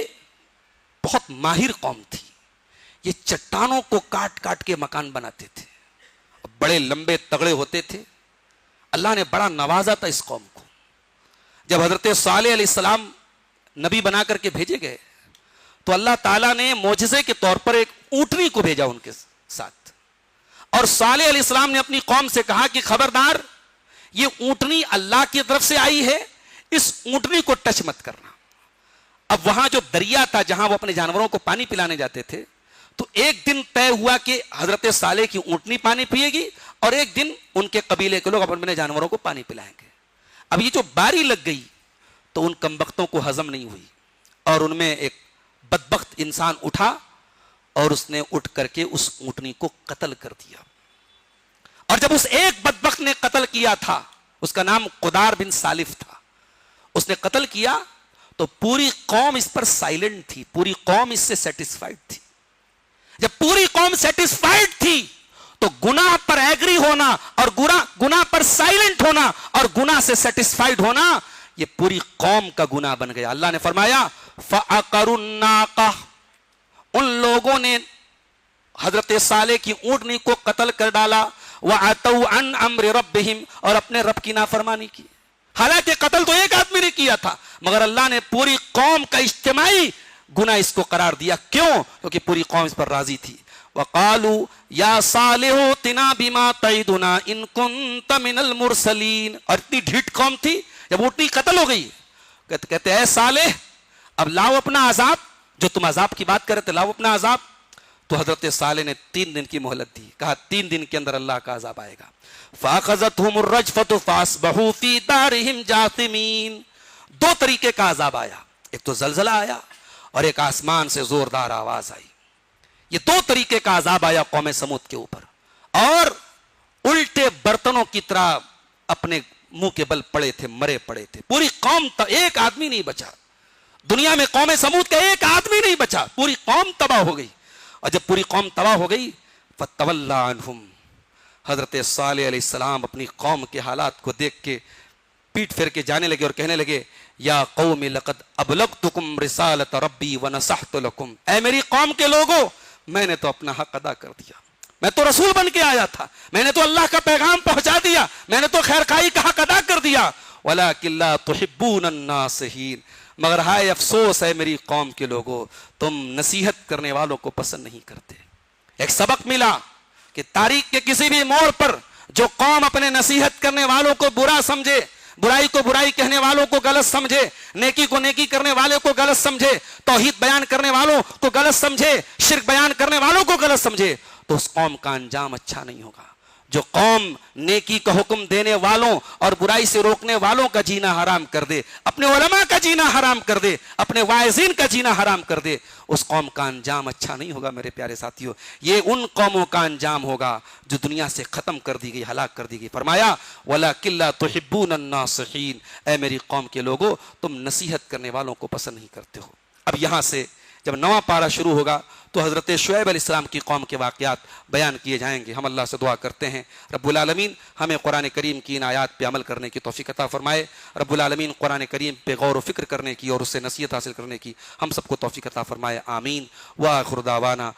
بہت ماہر قوم تھی. یہ چٹانوں کو کاٹ کاٹ کے مکان بناتے تھے، بڑے لمبے تگڑے ہوتے تھے. اللہ نے بڑا نوازا تھا اس قوم کو. جب حضرت صالح علیہ السلام نبی بنا کر کے بھیجے گئے تو اللہ تعالیٰ نے معجزے کے طور پر ایک اونٹنی کو بھیجا ان کے ساتھ. اور صالح علیہ السلام نے اپنی قوم سے کہا کہ خبردار، یہ اونٹنی اللہ کی طرف سے آئی ہے، اس اونٹنی کو ٹچ مت کرنا. اب وہاں جو دریا تھا جہاں وہ اپنے جانوروں کو پانی پلانے جاتے تھے تو ایک دن طے ہوا کہ حضرت صالح کی اونٹنی پانی پیے گی اور ایک دن ان کے قبیلے کے لوگ اپنے جانوروں کو پانی پلائیں گے. اب یہ جو باری لگ گئی تو ان کمبختوں کو ہضم نہیں ہوئی اور ان میں ایک بدبخت انسان اٹھا اور اس نے اٹھ کر کے اس اونٹنی کو قتل کر دیا. اور جب اس ایک بدبخت نے قتل کیا تھا, اس کا نام قدار بن سالف تھا, اس نے قتل کیا تو پوری قوم اس پر سائلنٹ تھی, پوری قوم اس سے سیٹسفائیڈ تھی. جب پوری قوم سیٹسفائیڈ تھی تو گناہ پر ایگری ہونا اور گناہ پر سائلنٹ ہونا اور گناہ سے سیٹسفائیڈ ہونا یہ پوری قوم کا گناہ بن گیا. اللہ نے فرمایا فَعَقَرُوا النَّاقَةَ, ان لوگوں نے حضرت صالح کی اونٹنی کو قتل کر ڈالا. وَعَتَوْا عَنْ أَمْرِ رَبِّهِمْ, اور اپنے رب کی نافرمانی کی. حالانکہ قتل تو ایک آدمی نے کیا تھا مگر اللہ نے پوری قوم کا اجتماعی گناہ اس کو قرار دیا. کیوں؟ کیونکہ پوری قوم اس پر راضی تھی. وَقَالُوا يَا صَالِحُ ائْتِنَا بِمَا تَعِدُنَا إِن كُنتَ مِنَ الْمُرْسَلِينَ. اور اتنی ڈھیٹ قوم تھی, جب اونٹنی قتل ہو گئی کہتے اے صالح اب لاؤ اپنا عذاب, جو تم عذاب کی بات کر رہے تھے لاؤ اپنا عذاب. تو حضرت صالح نے 3 دن کی مہلت دی, کہا 3 دن کے اندر اللہ کا عذاب آئے گا. فَأَخَذَتْهُمُ الرَّجْفَةُ فَأَصْبَحُوا فِي دَارِهِمْ جَاثِمِينَ. 2 طریقے کا عذاب آیا, ایک تو زلزلہ آیا اور ایک آسمان سے زوردار آواز آئی. یہ 2 طریقے کا عذاب آیا قوم سمود کے اوپر, اور الٹے برتنوں کی طرح اپنے منہ کے بل پڑے تھے, مرے پڑے تھے. پوری قوم, ایک آدمی نہیں بچا دنیا میں, قوم سمود کا ایک آدمی نہیں بچا, پوری قوم تباہ ہو گئی. اور جب پوری قوم تباہ ہو گئی فَتَوَلَّى عَنْهُمْ, حضرت صالح علیہ السلام اپنی قوم کے حالات کو دیکھ کے پیٹ پھیر کے جانے لگے اور کہنے لگے یا قوم لقد ابلغتکم رسالت ربی ونصحت لکم. اے میری قوم کے لوگوں, میں نے تو اپنا حق ادا کر دیا, میں تو رسول بن کے آیا تھا, میں نے تو اللہ کا پیغام پہنچا دیا, میں نے تو خیر خواہی کا حق ادا کر دیا. وَلَكِنْ لَا تُحِبُّونَ النَّاصِحِينَ, مگر ہائے افسوس ہے میری قوم کے لوگوں, تم نصیحت کرنے والوں کو پسند نہیں کرتے. ایک سبق ملا کہ تاریخ کے کسی بھی موڑ پر جو قوم اپنے نصیحت کرنے والوں کو برا سمجھے, برائی کو برائی کہنے والوں کو غلط سمجھے, نیکی کو نیکی کرنے والے کو غلط سمجھے, توحید بیان کرنے والوں کو غلط سمجھے, شرک بیان کرنے والوں کو غلط سمجھے, تو اس قوم کا انجام اچھا نہیں ہوگا. جو قوم نیکی کا حکم دینے والوں اور برائی سے روکنے والوں کا جینا حرام کر دے, اپنے علماء کا جینا حرام کر دے, اپنے واعظین کا جینا حرام کر دے, اس قوم کا انجام اچھا نہیں ہوگا. میرے پیارے ساتھیوں, یہ ان قوموں کا انجام ہوگا جو دنیا سے ختم کر دی گئی, ہلاک کر دی گئی. فرمایا وَلَكِنْ لَا تُحِبُّونَ النَّاصِحِينَ, اے میری قوم کے لوگوں تم نصیحت کرنے والوں کو پسند نہیں کرتے ہو. اب یہاں سے جب نواں پارہ شروع ہوگا تو حضرت شعیب علیہ السلام کی قوم کے واقعات بیان کیے جائیں گے. ہم اللہ سے دعا کرتے ہیں رب العالمین ہمیں قرآن کریم کی ان آیات پہ عمل کرنے کی توفیق عطا فرمائے. رب العالمین قرآن کریم پہ غور و فکر کرنے کی اور اس سے نصیحت حاصل کرنے کی ہم سب کو توفیق عطا فرمائے. آمین. وآخر دعوانا